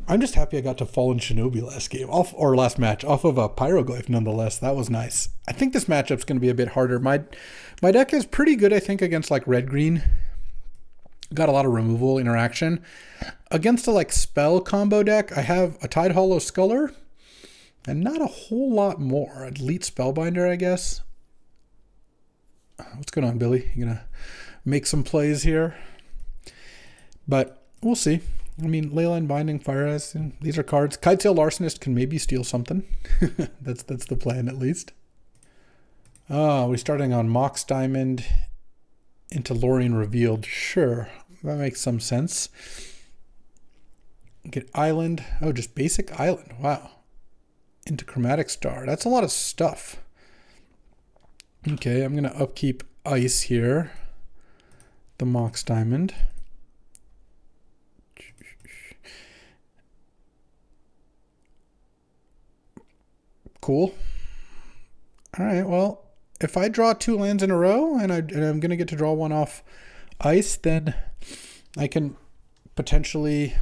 I'm just happy I got to Fallen Shinobi last match, off of a Pyrogoyf nonetheless. That was nice. I think this matchup's going to be a bit harder. My deck is pretty good, I think, against like red-green. Got a lot of removal interaction. Against a like spell combo deck, I have a Tide Hollow Sculler, and not a whole lot more. Elite Spellbinder, I guess. What's going on, Billy? You gonna make some plays here? But we'll see. I mean, Leyline Binding, Fire Ice, these are cards. Kitesail Larcenist can maybe steal something. that's the plan, at least. We're starting on Mox Diamond into Lorien Revealed. Sure, that makes some sense. Get Island. Oh, just basic Island. Wow. Into Chromatic Star. That's a lot of stuff. Okay, I'm going to upkeep Ice here. the Mox Diamond. Cool. All right, well, if I draw 2 lands in a row and I'm going to get to draw one off ice, then I can potentially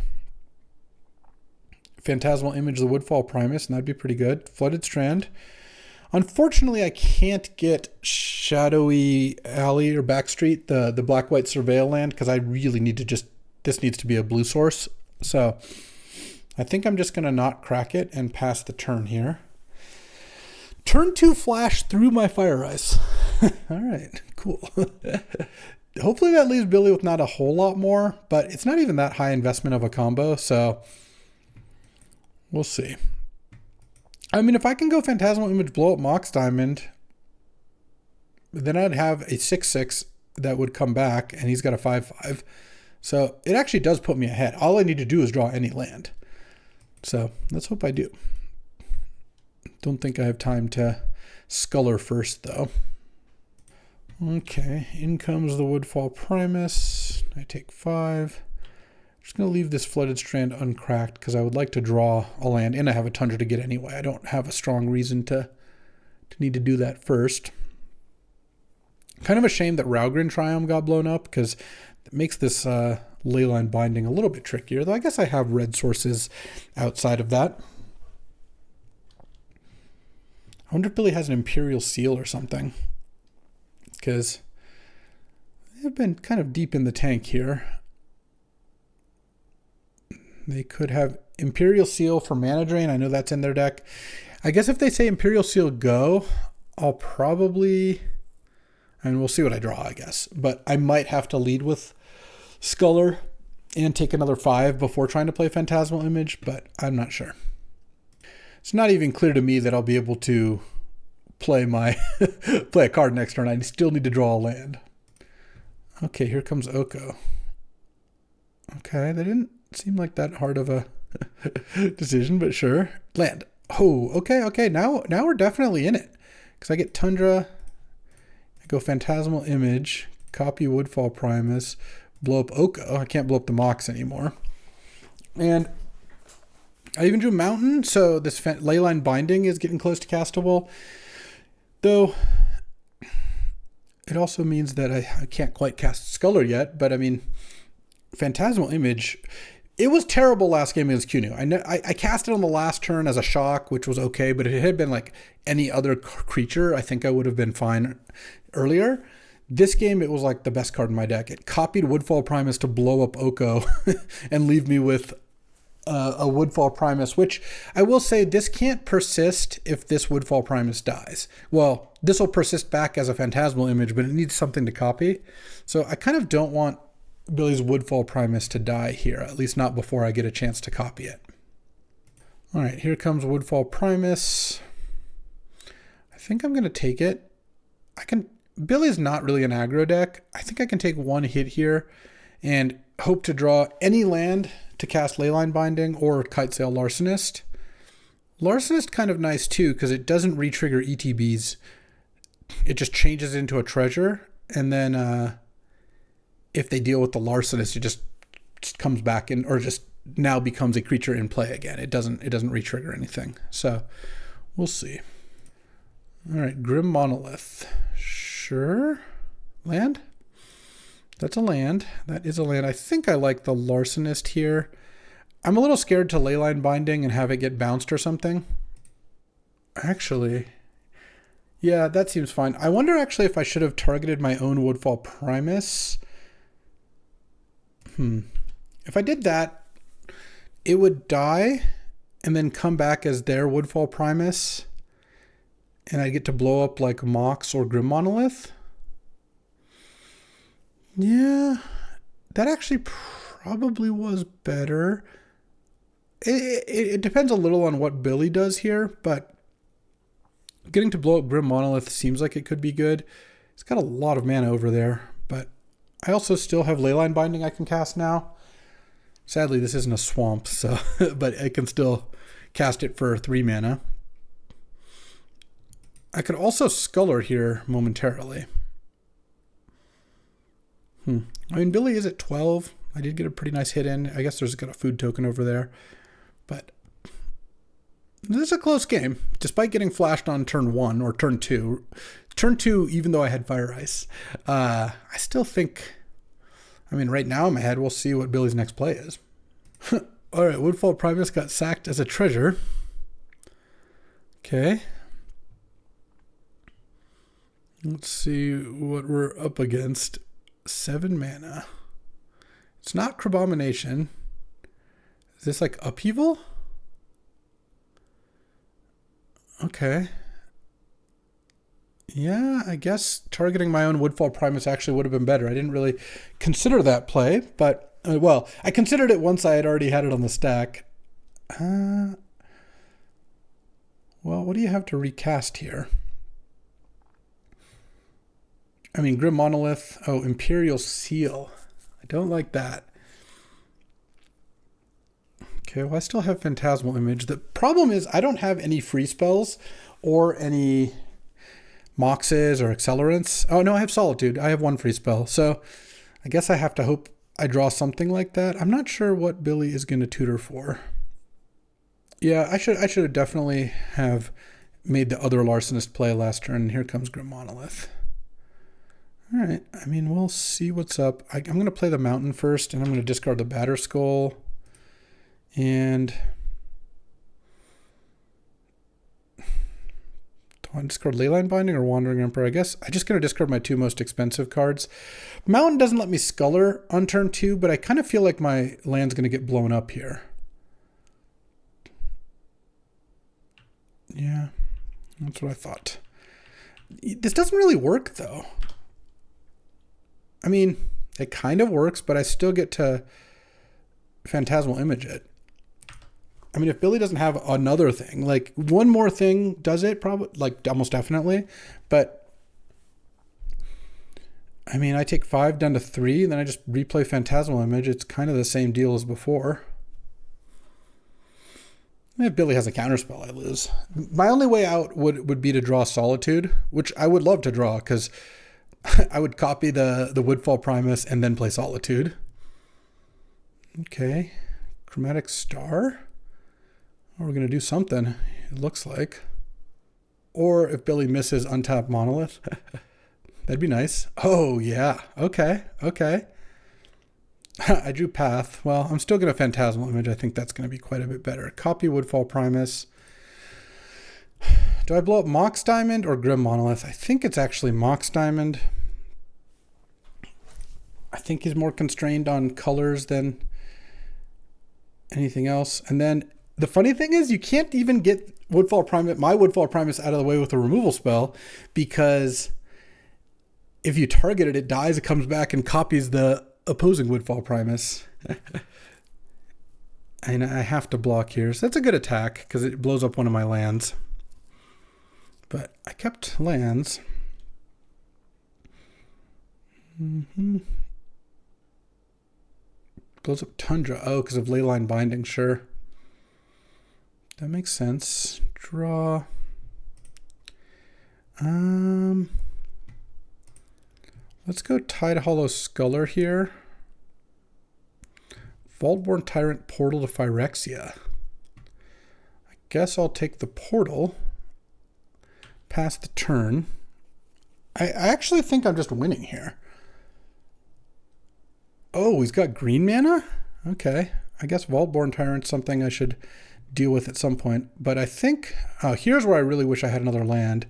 Phantasmal Image the Woodfall Primus, and that'd be pretty good. Flooded Strand. Unfortunately, I can't get Shadowy Alley or Backstreet, the black-white Surveil land, because I really need to this needs to be a blue source. So I think I'm just going to not crack it and pass the turn here. Turn 2 flash through my Fire Ice. All right, cool. Hopefully that leaves Billy with not a whole lot more, but it's not even that high investment of a combo, so we'll see. I mean, if I can go Phantasmal Image, blow up Mox Diamond, then I'd have a 6/6 that would come back, and he's got a 5/5. So it actually does put me ahead. All I need to do is draw any land. So let's hope I do. Don't think I have time to Sculler first, though. Okay, in comes the Woodfall Primus. I take 5. I'm just going to leave this Flooded Strand uncracked because I would like to draw a land, and I have a Tundra to get anyway. I don't have a strong reason to need to do that first. Kind of a shame that Raugrin Triumph got blown up because it makes this Leyline Binding a little bit trickier, though I guess I have red sources outside of that. I wonder if Billy has an Imperial Seal or something, because they've been kind of deep in the tank here. They could have Imperial Seal for Mana Drain. I know that's in their deck. I guess if they say Imperial Seal go, I'll probably, and we'll see what I draw, I guess. But I might have to lead with Sculler and take another 5 before trying to play Phantasmal Image, but I'm not sure. It's not even clear to me that I'll be able to play play a card next turn. I still need to draw a land. Okay, here comes Oko. Okay, that didn't seem like that hard of a decision, but sure. Land. Oh, okay. Now we're definitely in it. Because I get Tundra, I go Phantasmal Image, copy Woodfall Primus, blow up Oko. I can't blow up the Mox anymore. And I even drew Mountain, so this Leyline Binding is getting close to castable. Though, it also means that I can't quite cast Sculler yet, but I mean, Phantasmal Image, it was terrible last game against Cunu. I cast it on the last turn as a shock, which was okay, but if it had been like any other creature, I think I would have been fine earlier. This game, it was like the best card in my deck. It copied Woodfall Primus to blow up Oko and leave me with a Woodfall Primus, which I will say this can't persist if this Woodfall Primus dies. Well, this will persist back as a Phantasmal Image, but it needs something to copy. So I kind of don't want Billy's Woodfall Primus to die here, at least not before I get a chance to copy it. All right, here comes Woodfall Primus. I think I'm going to take it. Billy's not really an aggro deck. I think I can take one hit here and hope to draw any land to cast Leyline Binding or Kitesail Larcenist. Larcenist kind of nice too because it doesn't re-trigger ETBs. It just changes into a treasure, and then if they deal with the Larcenist, it just comes back in, or just now becomes a creature in play again. It doesn't re-trigger anything. So we'll see. All right, Grim Monolith. Sure. Land? That's a land. That is a land. I think I like the Larcenist here. I'm a little scared to Leyline Binding and have it get bounced or something. Actually, yeah, that seems fine. I wonder actually if I should have targeted my own Woodfall Primus. If I did that, it would die and then come back as their Woodfall Primus, and I get to blow up like Mox or Grim Monolith. Yeah, that actually probably was better. It depends a little on what Billy does here, but getting to blow up Grim Monolith seems like it could be good. It's got a lot of mana over there, but I also still have Leyline Binding I can cast now. Sadly, this isn't a swamp, so but I can still cast it for 3 mana. I could also Sculler here momentarily. I mean, Billy is at 12. I did get a pretty nice hit in. I guess there's got a food token over there. But this is a close game, despite getting flashed on turn 1 or turn 2. Turn 2, even though I had Fire Ice. I still think, I mean, right now in my head, we'll see what Billy's next play is. All right, Woodfall Primus got sacked as a treasure. Okay. Let's see what we're up against. 7 mana. It's not Crabomination. Is this like Upheaval? Okay. Yeah, I guess targeting my own Woodfall Primus actually would have been better. I didn't really consider that play, but, well, I considered it once I had already had it on the stack. Well, what do you have to recast here? I mean, Grim Monolith. Oh, Imperial Seal. I don't like that. Okay, well, I still have Phantasmal Image. The problem is I don't have any free spells or any Moxes or Accelerants. Oh, no, I have Solitude. I have 1 free spell. So I guess I have to hope I draw something like that. I'm not sure what Billy is going to tutor for. Yeah, I should have definitely have made the other Larcenist play last turn. Here comes Grim Monolith. All right, I mean, we'll see what's up. I'm going to play the Mountain first, and I'm going to discard the Batter Skull. And do I discard Leyline Binding or Wandering Emperor? I guess I'm just going to discard my 2 most expensive cards. Mountain doesn't let me Sculler on turn 2, but I kind of feel like my land's going to get blown up here. Yeah, that's what I thought. This doesn't really work, though. I mean, it kind of works, but I still get to Phantasmal Image it. I mean, if Billy doesn't have another thing, like 1 more thing does it, probably, like almost definitely. But I mean, I take 5 down to 3, and then I just replay Phantasmal Image. It's kind of the same deal as before. If Billy has a counterspell, I lose. My only way out would be to draw Solitude, which I would love to draw, because I would copy the Woodfall Primus and then play Solitude. Okay. Chromatic Star. Oh, we're going to do something, it looks like. Or if Billy misses Untapped Monolith. That'd be nice. Oh, yeah. Okay. I drew Path. Well, I'm still going to Phantasmal Image. I think that's going to be quite a bit better. Copy Woodfall Primus. Do I blow up Mox Diamond or Grim Monolith? I think it's actually Mox Diamond. I think he's more constrained on colors than anything else. And then the funny thing is you can't even get Woodfall Primus, my Woodfall Primus out of the way with a removal spell, because if you target it, it dies, it comes back and copies the opposing Woodfall Primus. And I have to block here. So that's a good attack because it blows up one of my lands. But I kept lands. Blows up Tundra. Oh, because of Leyline Binding. Sure. That makes sense. Draw. Let's go Tide Hollow Sculler here. Vaultborn Tyrant Portal to Phyrexia. I guess I'll take the portal. Pass the turn. I actually think I'm just winning here. Oh, he's got green mana? Okay. I guess Vaultborn Tyrant's something I should deal with at some point. But I think... Oh, here's where I really wish I had another land.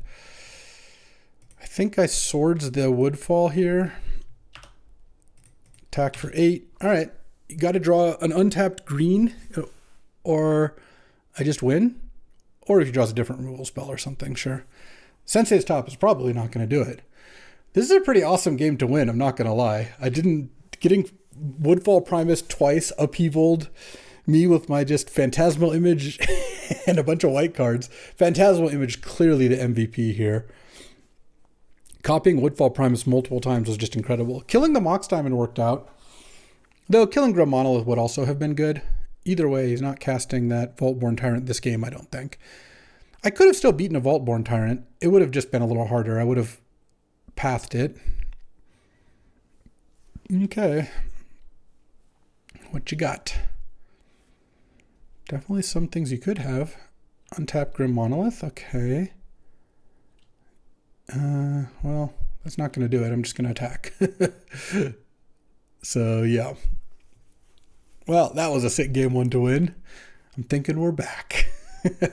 I think I swords the Woodfall here. Attack for 8. All right. You got to draw an untapped green, or I just win. Or if he draws a different removal spell or something, sure. Sensei's Top is probably not going to do it. This is a pretty awesome game to win, I'm not going to lie. Getting Woodfall Primus twice upheavaled me with my just Phantasmal Image and a bunch of white cards. Phantasmal Image clearly the MVP here. Copying Woodfall Primus multiple times was just incredible. Killing the Mox Diamond worked out. Though killing Grim Monolith would also have been good. Either way, he's not casting that Vaultborn Tyrant this game, I don't think. I could have still beaten a Vaultborn Tyrant. It would have just been a little harder. I would have pathed it. Okay. What you got? Definitely some things you could have. Untap Grim Monolith. Okay. Well, that's not going to do it. I'm just going to attack. So, yeah. Well, that was a sick game one to win. I'm thinking we're back.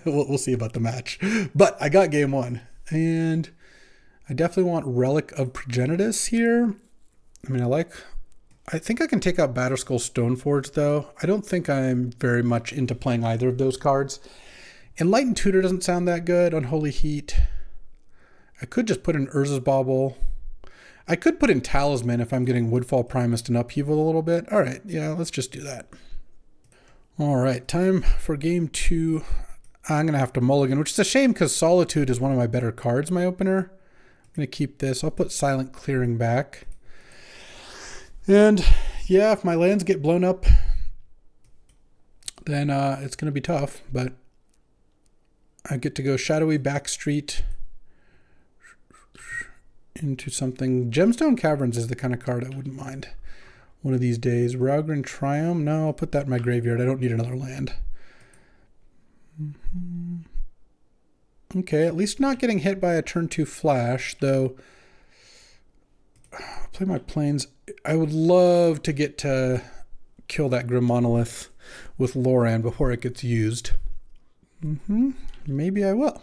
We'll see about the match. But I got game one. And I definitely want Relic of Progenitus here. I mean, I think I can take out Batterskull Stoneforge, though. I don't think I'm very much into playing either of those cards. Enlightened Tutor doesn't sound that good. Unholy Heat. I could just put in Urza's Bauble. I could put in Talisman if I'm getting Woodfall Primist and Upheaval a little bit. All right, yeah, let's just do that. All right, time for game two. I'm going to have to mulligan, which is a shame because Solitude is one of my better cards, my opener. I'm going to keep this. I'll put Silent Clearing back. And yeah, if my lands get blown up, then it's going to be tough. But I get to go Shadowy Backstreet into something. Gemstone Caverns is the kind of card I wouldn't mind one of these days. Raugrin Triumph. No, I'll put that in my graveyard. I don't need another land. Okay, at least not getting hit by a turn 2 flash, though. I'll play my planes. I would love to get to kill that Grim Monolith with Loran before it gets used. Maybe I will.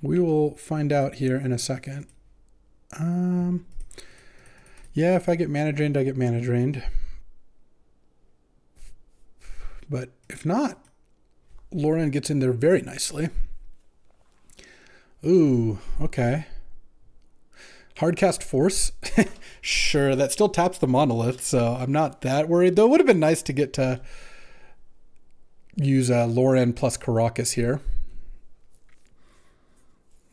We will find out here in a second. Yeah, if I get mana drained, I get mana drained. But if not, Loran gets in there very nicely. Ooh, okay. Hardcast Force. Sure, that still taps the Monolith, so I'm not that worried. Though it would have been nice to get to use Loran plus Karakas here.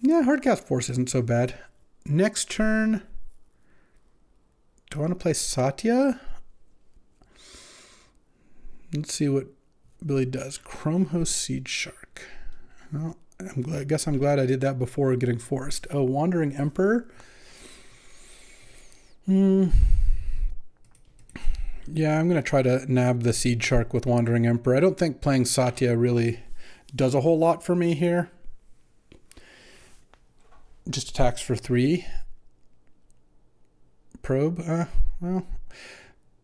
Yeah, Hardcast Force isn't so bad. Next turn, do I want to play Satya? Let's see what Billy does. Chrome Host Seed Shark. Well, I guess I'm glad I did that before getting forced. Oh, Wandering Emperor. Yeah, I'm going to try to nab the Seed Shark with Wandering Emperor. I don't think playing Satya really does a whole lot for me here. Just attacks for 3. Probe. Well,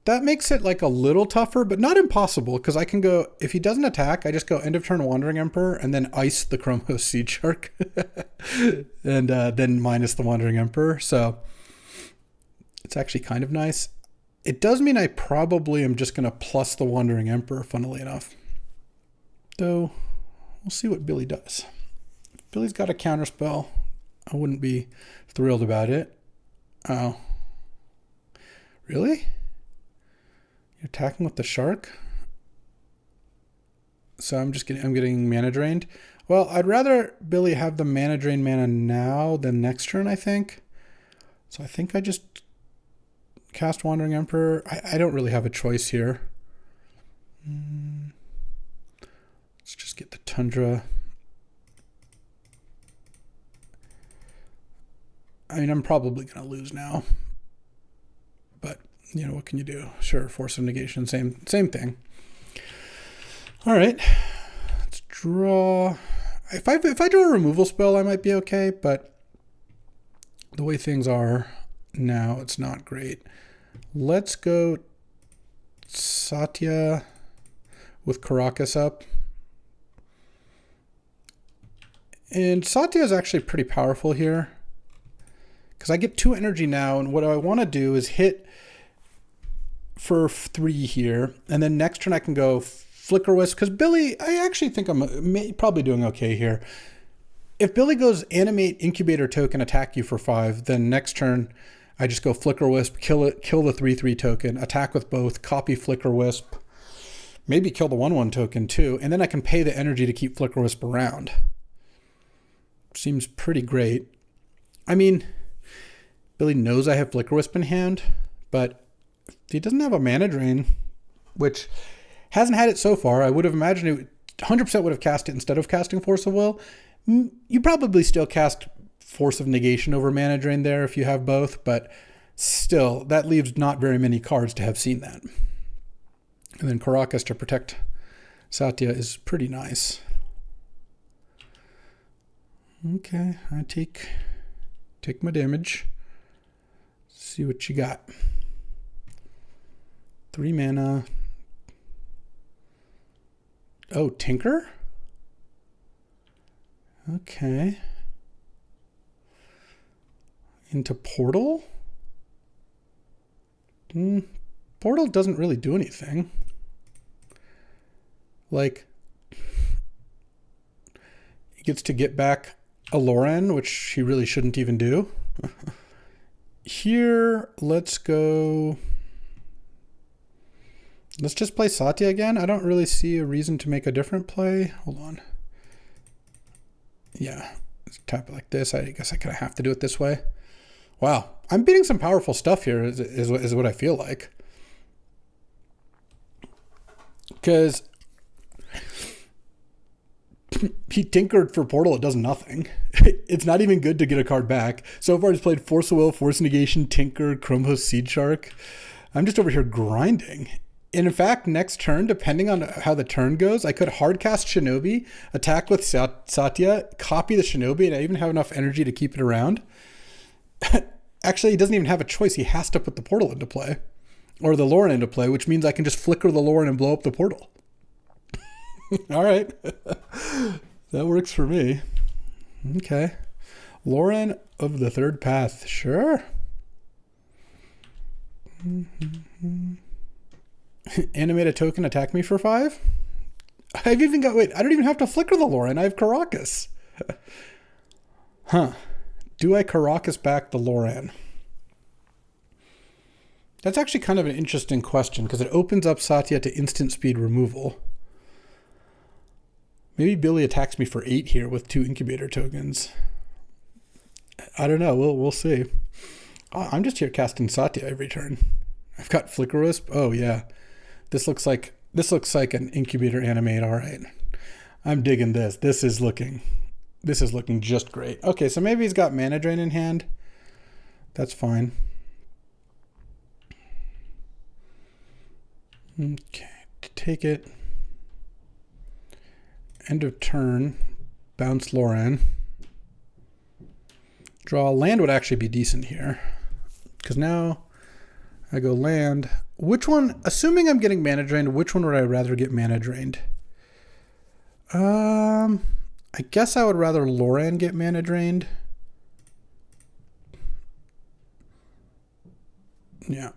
that makes it like a little tougher, but not impossible, because I can go, if he doesn't attack, I just go end of turn Wandering Emperor and then ice the Chrome Host Seed Shark and then minus the Wandering Emperor. So it's actually kind of nice. It does mean I probably am just going to plus the Wandering Emperor, funnily enough. Though, we'll see what Billy does. If Billy's got a counterspell, I wouldn't be thrilled about it. Oh. Really? You're attacking with the shark? So I'm getting mana drained. Well, I'd rather Billy have the mana drain mana now than next turn, I think. So I think I just cast Wandering Emperor. I don't really have a choice here. Let's just get the Tundra. I mean, I'm probably going to lose now. But, you know, what can you do? Sure, Force of Negation, same thing. All right. Let's draw. If I draw a removal spell, I might be okay, but the way things are now, it's not great. Let's go Satya with Karakas up. And Satya is actually pretty powerful here, because I get 2 energy now, and what I want to do is hit for 3 here, and then next turn I can go Flicker Wisp, because Billy, I actually think I'm probably doing okay here. If Billy goes Animate Incubator Token, attack you for 5, then next turn I just go Flicker Wisp, kill the 3/3 token, attack with both, copy Flicker Wisp, maybe kill the 1/1 token too, and then I can pay the energy to keep Flicker Wisp around. Seems pretty great. I mean, Billy knows I have Flicker Wisp in hand, but if he doesn't have a mana drain, which hasn't had it so far, I would have imagined it 100% would have cast it instead of casting Force of Will. You probably still cast Force of Negation over mana drain there if you have both, but Still, that leaves not very many cards to have seen that. And then Caracas to protect Satya is pretty nice. Okay, I take my damage. See what you got. 3 mana. Oh, Tinker? Okay. Into Portal? Portal doesn't really do anything. Like, he gets to get back a Loran, which he really shouldn't even do. Here, let's go... Let's just play Satya again. I don't really see a reason to make a different play. Hold on. Yeah, let's tap it like this. I guess I kind of have to do it this way. Wow, I'm beating some powerful stuff here is what I feel like. Because he tinkered for Portal, it does nothing. It's not even good to get a card back. So far he's played Force of Will, Force Negation, Tinker, Chromos Seed Shark. I'm just over here grinding. And in fact, next turn, depending on how the turn goes, I could hardcast Shinobi, attack with Satya, copy the Shinobi, and I even have enough energy to keep it around. Actually, he doesn't even have a choice. He has to put the Portal into play. Or the Loran into play, which means I can just flicker the Loran and blow up the Portal. All right. That works for me. Okay. Loran of the Third Path. Sure. Animate a token, attack me for 5? I've even got... Wait, I don't even have to flicker the Loran. I have Caracas. Huh. Do I Caracas back the Loran? That's actually kind of an interesting question because it opens up Satya to instant speed removal. Maybe Billy attacks me for 8 here with 2 incubator tokens. I don't know. We'll see. I'm just here casting Satya every turn. I've got Flicker Wisp. Oh yeah. This looks like an incubator animate. All right. I'm digging this. This is looking just great. Okay, so maybe he's got Mana Drain in hand. That's fine. Okay, take it. End of turn. Bounce Loran. Draw. Land would actually be decent here. Because now I go land. Which one, assuming I'm getting Mana Drained, which one would I rather get Mana Drained? I guess I would rather Loran get Mana Drained. Yeah.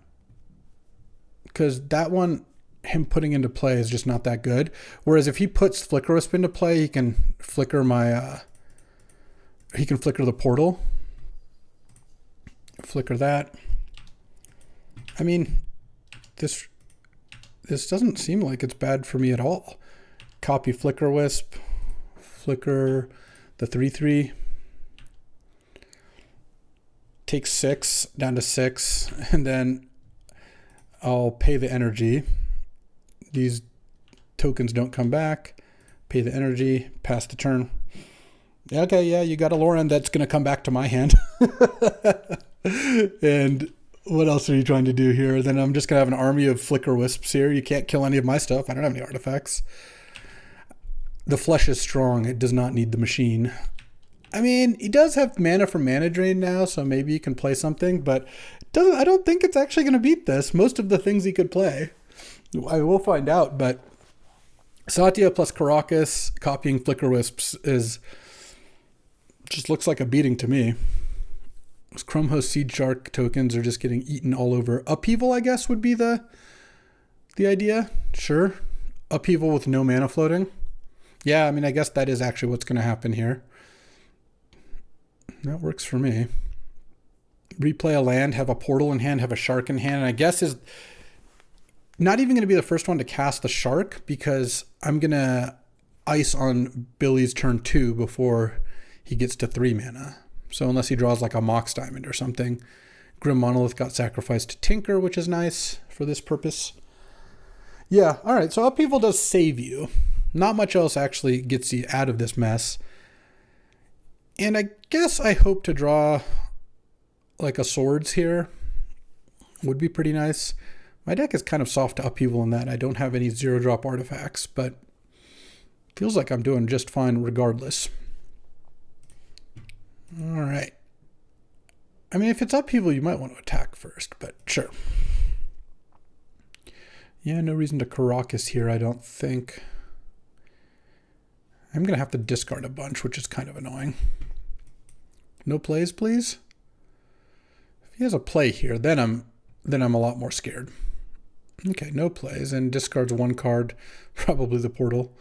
Because that one, him putting into play is just not that good. Whereas if he puts Flicker Wisp into play, he can flicker he can flicker the Portal. Flicker that. I mean, this doesn't seem like it's bad for me at all. Copy Flicker Wisp. Flicker the 3/3. Take 6 down to 6, and then I'll pay the energy. These tokens don't come back. Pay the energy, pass the turn. Okay, yeah, you got a Loran that's going to come back to my hand. And what else are you trying to do here? Then I'm just going to have an army of Flicker Wisps here. You can't kill any of my stuff. I don't have any artifacts. The flesh is strong. It does not need the machine. I mean, he does have mana from Mana Drain now, so maybe he can play something, but I don't think it's actually going to beat this. Most of the things he could play. I will find out, but Satya plus Caracas copying Flicker Wisps just looks like a beating to me. Those Chromos Seed Shark tokens are just getting eaten all over. Upheaval, I guess, would be the idea. Sure. Upheaval with no mana floating. Yeah, I mean, I guess that is actually what's going to happen here. That works for me. Replay a land, have a Portal in hand, have a Shark in hand, and I guess is not even going to be the first one to cast the Shark because I'm going to ice on Billy's turn 2 before he gets to 3 mana. So unless he draws like a Mox Diamond or something. Grim Monolith got sacrificed to Tinker, which is nice for this purpose. Yeah, all right, so Upheaval does save you. Not much else actually gets you out of this mess. And I guess I hope to draw like a Swords here. would be pretty nice. My deck is kind of soft to upheaval in that I don't have any 0-drop artifacts, but feels like I'm doing just fine regardless. All right. I mean, if it's upheaval, you might want to attack first, but sure. Yeah, no reason to Caracas here, I don't think. I'm going to have to discard a bunch, which is kind of annoying. No plays, please? If he has a play here, then I'm a lot more scared. Okay, no plays, and discards one card, probably the portal.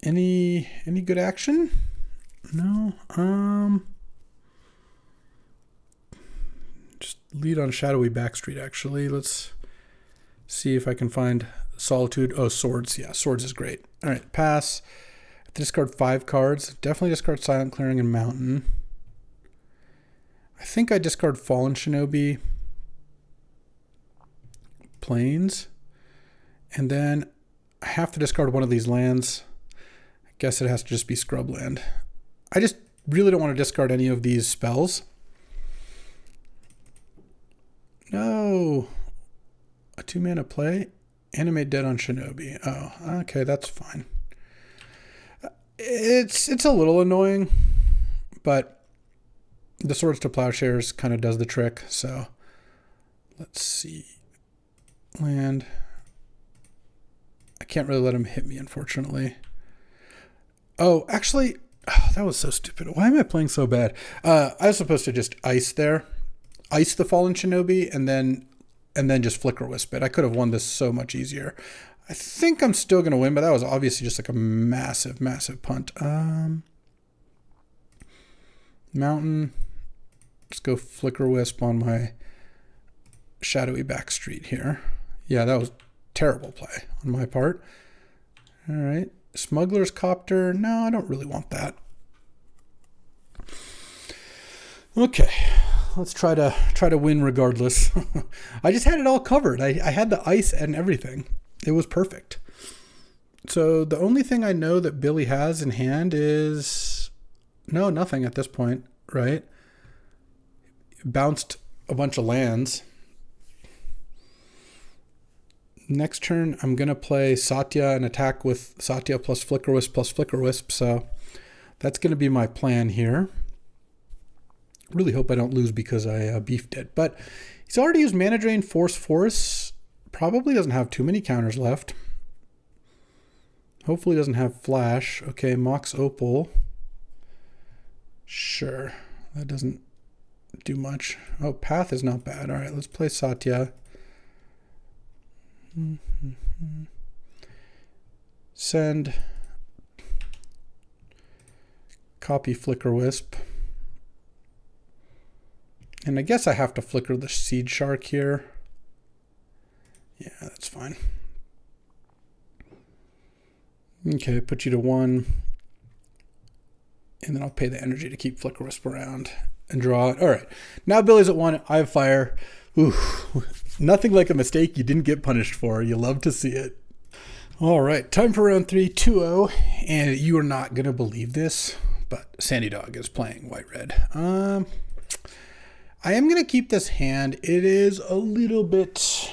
Any good action? No. Just lead on Shadowy Backstreet, actually. Let's see if I can find Solitude. Oh, Swords. Yeah, Swords is great. All right, pass. I have to discard 5 cards. Definitely discard Silent Clearing and Mountain. I think I discard Fallen Shinobi, Plains, and then I have to discard one of these lands. I guess it has to just be Scrubland. I just really don't want to discard any of these spells. No. A 2-mana play? Animate Dead on Shinobi. Oh, okay, that's fine. It's a little annoying, but the Swords to Plowshares kind of does the trick, so let's see. Land. I can't really let him hit me, unfortunately. Oh, actually, that was so stupid. Why am I playing so bad? I was supposed to just ice there. Ice the Fallen Shinobi and then just Flicker Wisp it. I could have won this so much easier. I think I'm still going to win, but that was obviously just like a massive, massive punt. Mountain. Let's go Flicker Wisp on my Shadowy Backstreet here. Yeah, that was terrible play on my part. All right. Smuggler's Copter. No, I don't really want that. Okay. Let's try to win regardless. I just had it all covered. I had the ice and everything. It was perfect. So the only thing I know that Billy has in hand is nothing at this point, right? Bounced a bunch of lands. Next turn, I'm going to play Satya and attack with Satya plus Flicker Wisp. So that's going to be my plan here. Really hope I don't lose because I beefed it. But he's already used Mana Drain, Force. Probably doesn't have too many counters left. Hopefully doesn't have Flash. Okay, Mox Opal. Sure. That doesn't do much. Oh, Path is not bad. All right, let's play Satya. Send. Copy Flicker Wisp. And I guess I have to flicker the Seed Shark here. Yeah, that's fine. Okay, put you to 1. And then I'll pay the energy to keep Flicker Wisp around and draw it. All right, now Billy's at 1. I have fire. Ooh, nothing like a mistake you didn't get punished for. You love to see it. All right, time for round 3, 2-0. And you are not going to believe this, but Sandy Dog is playing white-red. I am going to keep this hand. It is a little bit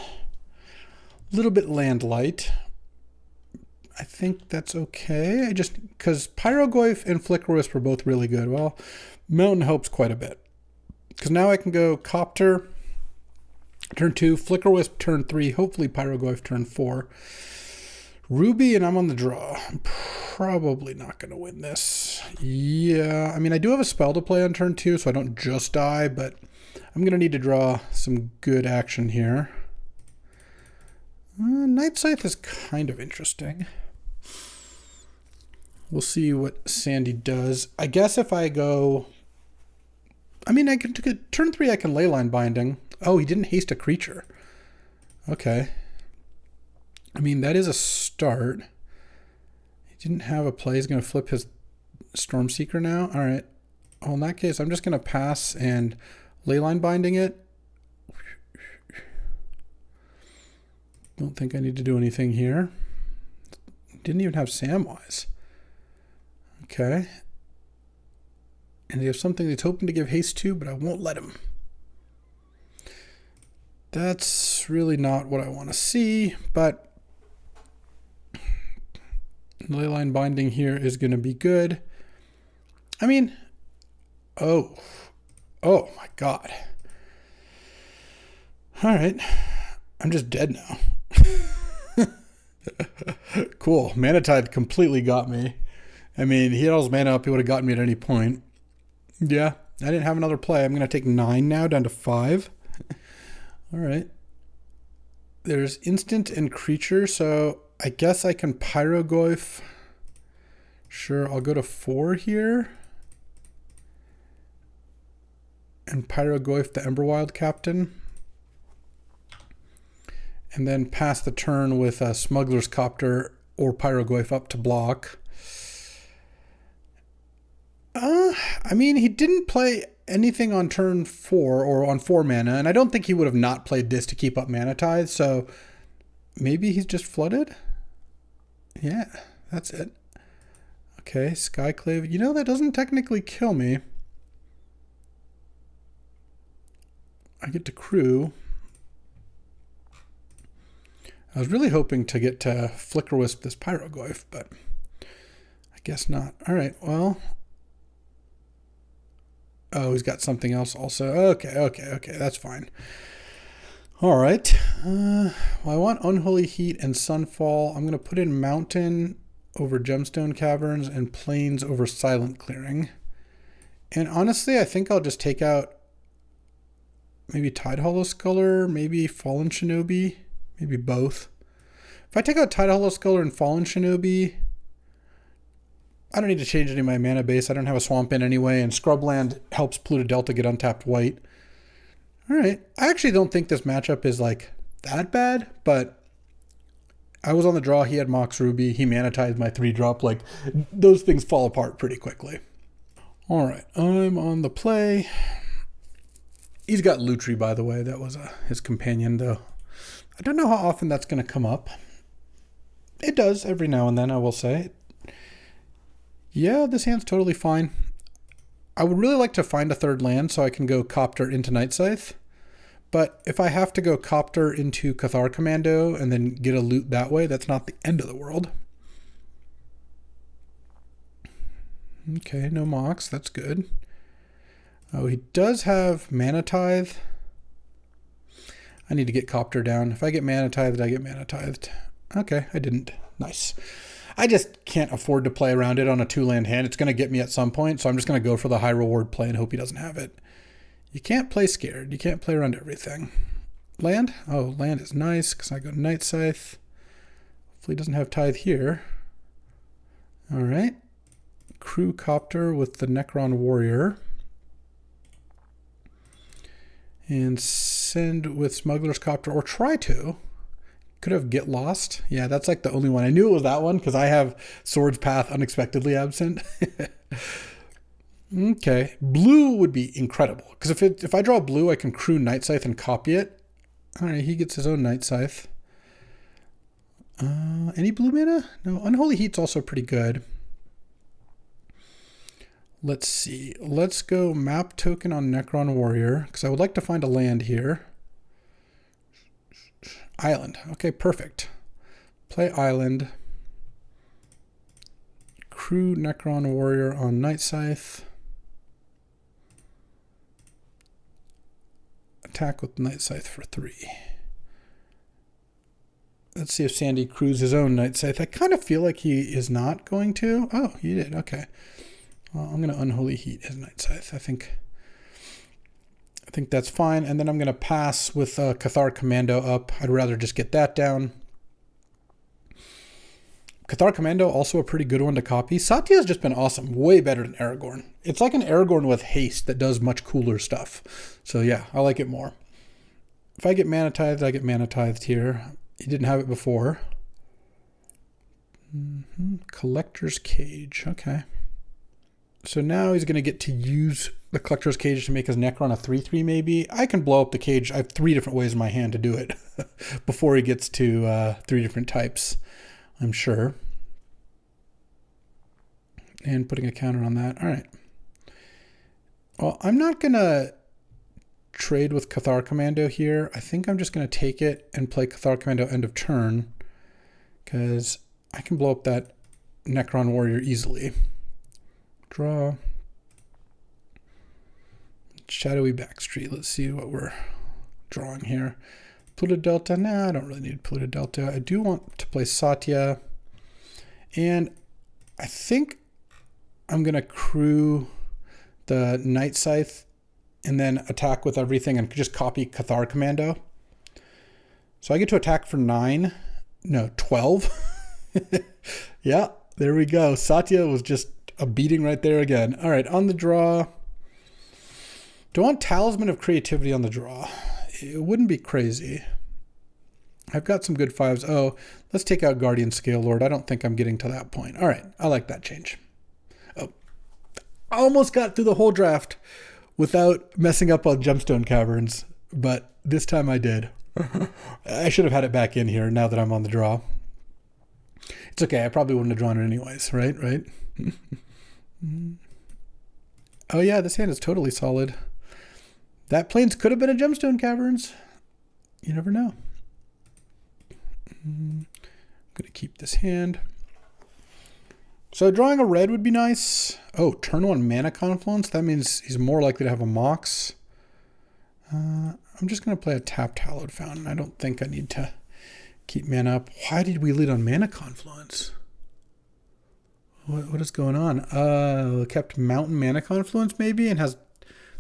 land light. I think that's okay. Because Pyrogoyf and Flicker Wisp are both really good. Well, Mountain helps quite a bit. Because now I can go Copter, turn 2, Flicker Wisp, turn 3, hopefully Pyrogoyf, turn 4. Ruby, and I'm on the draw. I'm probably not going to win this. Yeah, I mean, I do have a spell to play on turn 2, so I don't just die, but I'm going to need to draw some good action here. Night Scythe is kind of interesting. We'll see what Sandy does. I guess if I go... I mean, I can turn 3, I can Leyline Binding. Oh, he didn't haste a creature. Okay. I mean, that is a start. He didn't have a play. He's going to flip his Stormseeker now. All right. Well, in that case, I'm just going to pass and Leyline Binding it. Don't think I need to do anything here. Didn't even have Samwise. Okay. And he has something he's hoping to give haste to, but I won't let him. That's really not what I want to see, but Leyline Binding here is going to be good. I mean, oh my God. All right, I'm just dead now. Cool, Mana Tithe completely got me. I mean, he had all his mana up, he would have gotten me at any point. Yeah, I didn't have another play. I'm going to take 9 now, down to 5. All right. There's instant and creature, so I guess I can Pyrogoyf. Sure, I'll go to 4 here. And Pyrogoyf the Emberwild Captain. And then pass the turn with a Smuggler's Copter or Pyrogoyf up to block. I mean, he didn't play anything on turn 4 or on 4 mana, and I don't think he would have not played this to keep up Mana Tithe, so maybe he's just flooded? Yeah, that's it. Okay, Skyclave. You know, that doesn't technically kill me. I get to crew. I was really hoping to get to Flicker Wisp this Pyrogoyf, but I guess not. All right, well. Oh, he's got something else also. Okay, that's fine. All right. Well, I want Unholy Heat and Sunfall. I'm going to put in Mountain over Gemstone Caverns and Plains over Silent Clearing. And honestly, I think I'll just take out maybe Tidehollow Sculler, maybe Fallen Shinobi, maybe both. If I take out Tidehollow Sculler and Fallen Shinobi, I don't need to change any of my mana base. I don't have a swamp in anyway, and Scrubland helps Polluted Delta get untapped white. All right. I actually don't think this matchup is like that bad, but I was on the draw. He had Mox Ruby. He mana tithed my 3-drop. Like, those things fall apart pretty quickly. All right. I'm on the play. He's got Lutri, by the way. That was his companion, though. I don't know how often that's going to come up. It does every now and then, I will say. Yeah, this hand's totally fine. I would really like to find a third land so I can go Copter into Night Scythe. But if I have to go Copter into Cathar Commando and then get a loot that way, that's not the end of the world. Okay, no Mox. That's good. Oh, he does have Mana Tithe. I need to get Copter down. If I get Mana Tithed, I get Mana Tithed. Okay, I didn't. Nice. I just can't afford to play around it on a 2-land hand. It's going to get me at some point, so I'm just going to go for the high reward play and hope he doesn't have it. You can't play scared. You can't play around everything. Land? Oh, land is nice because I go Night Scythe. Hopefully he doesn't have Tithe here. All right. Crew Copter with the Necron Warrior. And send with Smuggler's Copter, or try to. Could have Get Lost. Yeah, that's like the only one. I knew it was that one because I have Swords Path unexpectedly absent. Okay. Blue would be incredible because if I draw blue, I can crew Night Scythe and copy it. All right, he gets his own Night Scythe. Any blue mana? No, Unholy Heat's also pretty good. Let's see. Let's go map token on Necron Warrior because I would like to find a land here. Island. Okay, perfect. Play Island. Crew Necron Warrior on Night Scythe. Attack with Night Scythe for 3. Let's see if Sandy crews his own Night Scythe. I kind of feel like he is not going to. Oh, he did. Okay. Well, I'm going to Unholy Heat his Night Scythe. I think that's fine. And then I'm going to pass with Cathar Commando up. I'd rather just get that down. Cathar Commando, also a pretty good one to copy. Satya has just been awesome. Way better than Aragorn. It's like an Aragorn with haste that does much cooler stuff. So yeah, I like it more. If I get Mana Tithed, I get Mana Tithed here. He didn't have it before. Collector's Cage. Okay. So now he's going to get to use the Collector's Cage to make his Necron a 3/3 maybe. I can blow up the cage. I have 3 different ways in my hand to do it before he gets to 3 different types, I'm sure. And putting a counter on that. All right. Well, I'm not going to trade with Cathar Commando here. I think I'm just going to take it and play Cathar Commando end of turn, because I can blow up that Necron Warrior easily. Draw. Shadowy Backstreet. Let's see what we're drawing here. Pluto Delta. Nah, I don't really need Pluto Delta. I do want to play Satya. And I think I'm going to crew the Night Scythe and then attack with everything and just copy Cathar Commando. So I get to attack for 12. Yeah, there we go. Satya was just a beating right there again. All right, on the draw. Do I want Talisman of Creativity on the draw? It wouldn't be crazy. I've got some good 5s. Oh, let's take out Guardian Scale Lord. I don't think I'm getting to that point. All right, I like that change. Oh, I almost got through the whole draft without messing up on Gemstone Caverns, but this time I did. I should have had it back in here now that I'm on the draw. It's okay. I probably wouldn't have drawn it anyways, right? Right? Oh yeah, this hand is totally solid. That Plains could have been a Gemstone Caverns. You never know. I'm going to keep this hand. So drawing a red would be nice. Oh, turn 1 Mana Confluence. That means he's more likely to have a Mox. I'm just going to play a tapped Hallowed Fountain. I don't think I need to keep mana up. Why did we lead on Mana Confluence? What is going on? Kept Mountain Mana Confluence maybe, and has...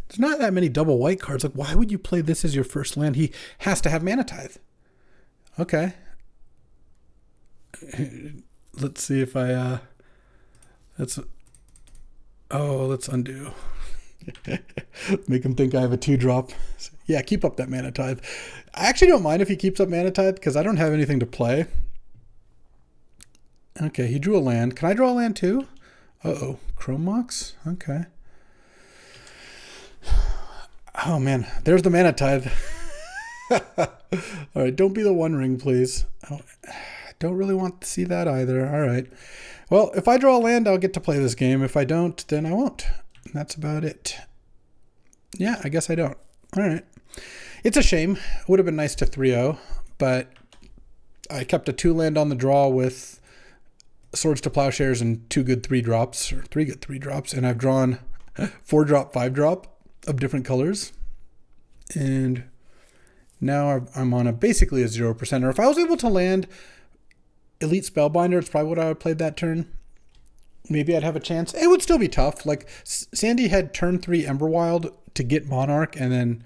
There's not that many double white cards. Like, why would you play this as your first land? He has to have Mana Tithe. Okay. Let's see if I... let's undo. Make him think I have a 2-drop. Yeah, keep up that Mana Tithe. I actually don't mind if he keeps up Mana Tithe because I don't have anything to play. Okay, he drew a land. Can I draw a land too? Uh-oh. Chrome Mox? Okay. Oh, man. There's the Mana Tithe. All right, don't be the One Ring, please. Oh, don't really want to see that either. All right. Well, if I draw a land, I'll get to play this game. If I don't, then I won't. And that's about it. Yeah, I guess I don't. All right. It's a shame. It would have been nice to 3-0, but I kept a 2-land on the draw with Swords to Plowshares and 2 good 3-drops, or 3 good 3-drops, and I've drawn 4-drop, 5-drop of different colors. And now I'm on basically a 0%. Or if I was able to land Elite Spellbinder, it's probably what I would have played that turn. Maybe I'd have a chance. It would still be tough. Like, Sandy had turn 3 Emberwild to get Monarch, and then,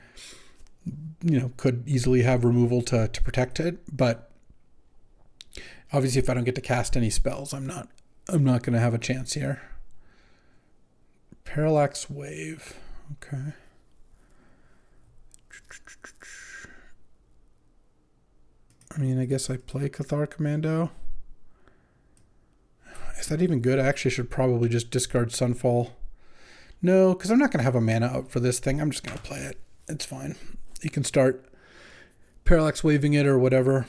could easily have removal to protect it. But obviously, if I don't get to cast any spells, I'm not going to have a chance here. Parallax Wave. Okay. I mean, I guess I play Cathar Commando. Is that even good? I actually should probably just discard Sunfall. No, because I'm not going to have a mana up for this thing. I'm just going to play it. It's fine. You can start Parallax Waving it or whatever.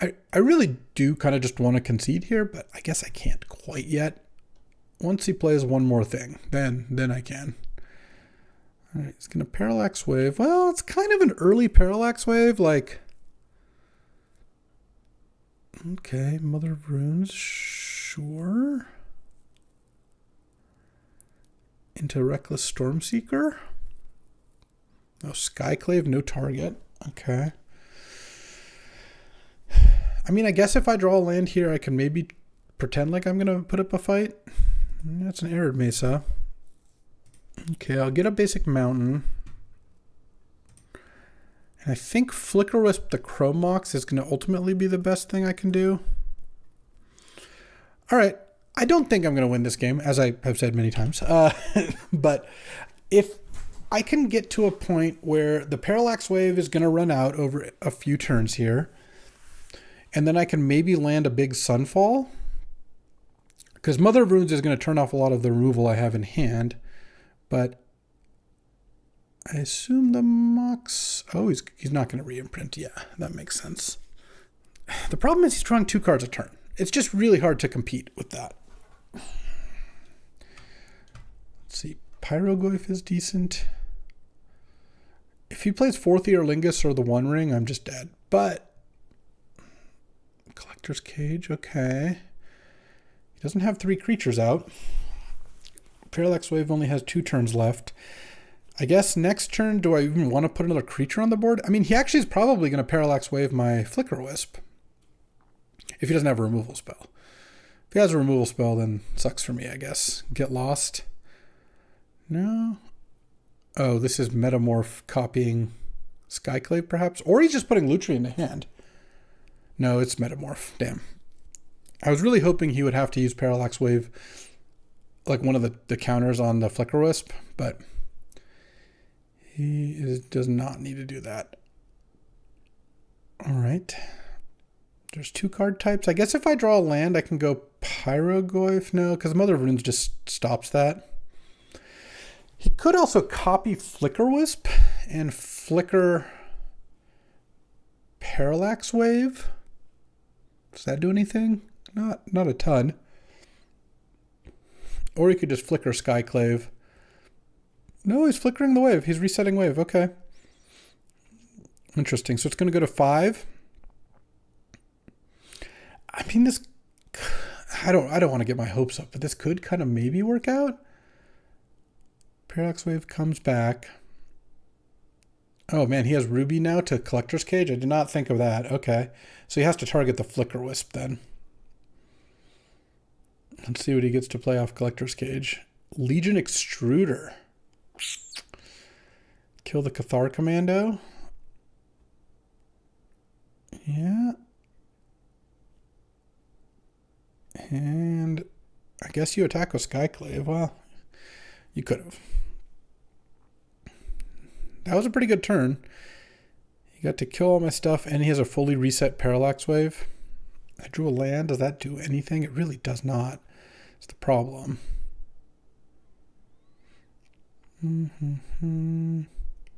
I really do kind of just want to concede here, but I guess I can't quite yet. Once he plays one more thing, then I can. All right, he's going to Parallax Wave. Well, it's kind of an early Parallax Wave, like... Okay, Mother of Runes, sure. Into Reckless Stormseeker. No Skyclave, no target. Okay. I mean, I guess if I draw a land here, I can maybe pretend like I'm going to put up a fight. That's an Arid Mesa. Okay, I'll get a basic mountain. And I think Flicker Wisp the Chrome Mox is going to ultimately be the best thing I can do. All right. I don't think I'm going to win this game, as I have said many times. But if I can get to a point where the Parallax Wave is going to run out over a few turns here, and then I can maybe land a big Sunfall, because Mother of Runes is going to turn off a lot of the removal I have in hand, but I assume the Mox... Oh, he's not going to re-imprint. Yeah, that makes sense. The problem is he's drawing 2 cards a turn. It's just really hard to compete with that. Let's see. Pyrogoyf is decent. If he plays 4th Eorlingus or the One Ring, I'm just dead. But Collector's Cage, okay. He doesn't have 3 creatures out. Parallax Wave only has 2 turns left. I guess next turn, do I even want to put another creature on the board? I mean, he actually is probably going to Parallax Wave my Flicker Wisp. If he doesn't have a removal spell. If he has a removal spell, then sucks for me, I guess. Get Lost. No. Oh, this is Metamorph copying Skyclave, perhaps? Or he's just putting Lutri in the hand. No, it's Metamorph. Damn. I was really hoping he would have to use Parallax Wave, like one of the counters on the Flicker Wisp, but does not need to do that. All right. There's 2 card types. I guess if I draw a land, I can go Pyrogoyf. No, because Mother of Runes just stops that. He could also copy Flicker Wisp and flicker Parallax Wave. Does that do anything? Not a ton. Or he could just flicker Skyclave. No, he's flickering the wave. He's resetting wave. Okay. Interesting. So it's going to go to 5. I mean, this, I don't want to get my hopes up, but this could kind of maybe work out. Parallax Wave comes back. Oh man, he has Ruby now to Collector's Cage. I did not think of that. Okay. So he has to target the Flicker Wisp then. Let's see what he gets to play off Collector's Cage. Legion Extruder. Kill the Cathar Commando. Yeah. And I guess you attack with Skyclave. Well, you could have. That was a pretty good turn. He got to kill all my stuff, and he has a fully reset Parallax Wave. I drew a land. Does that do anything? It really does not. It's the problem.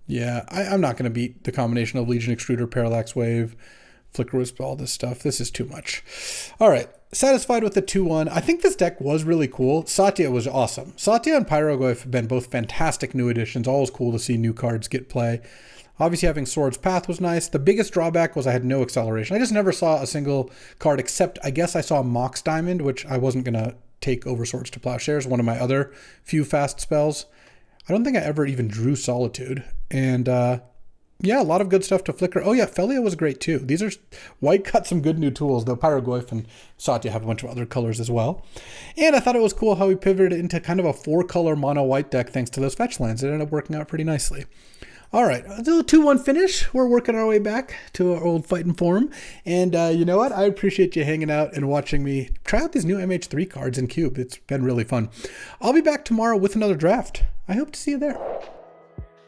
Yeah, I'm not going to beat the combination of Legion Extruder, Parallax Wave, Flicker Wisp, all this stuff. This is too much. All right, satisfied with the 2-1. I think this deck was really cool. Satya was awesome. Satya and Pyrogoyf have been both fantastic new additions. Always cool to see new cards get play. Obviously, having Sword's Path was nice. The biggest drawback was I had no acceleration. I just never saw a single card, except I guess I saw Mox Diamond, which I wasn't going to take over Swords to Plowshares, one of my other few fast spells. I don't think I ever even drew Solitude. And yeah, a lot of good stuff to flicker. Oh yeah, Phelia was great too. These are, White got some good new tools, though Pyrogoyf and Satya have a bunch of other colors as well. And I thought it was cool how we pivoted into kind of a 4-color mono white deck thanks to those fetch lands. It ended up working out pretty nicely. All right, a little 2-1 finish. We're working our way back to our old fighting form. And you know what? I appreciate you hanging out and watching me try out these new MH3 cards in Cube. It's been really fun. I'll be back tomorrow with another draft. I hope to see you there.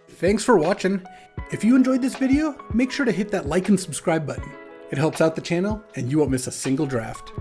Thanks for watching. If you enjoyed this video, make sure to hit that like and subscribe button. It helps out the channel and you won't miss a single draft.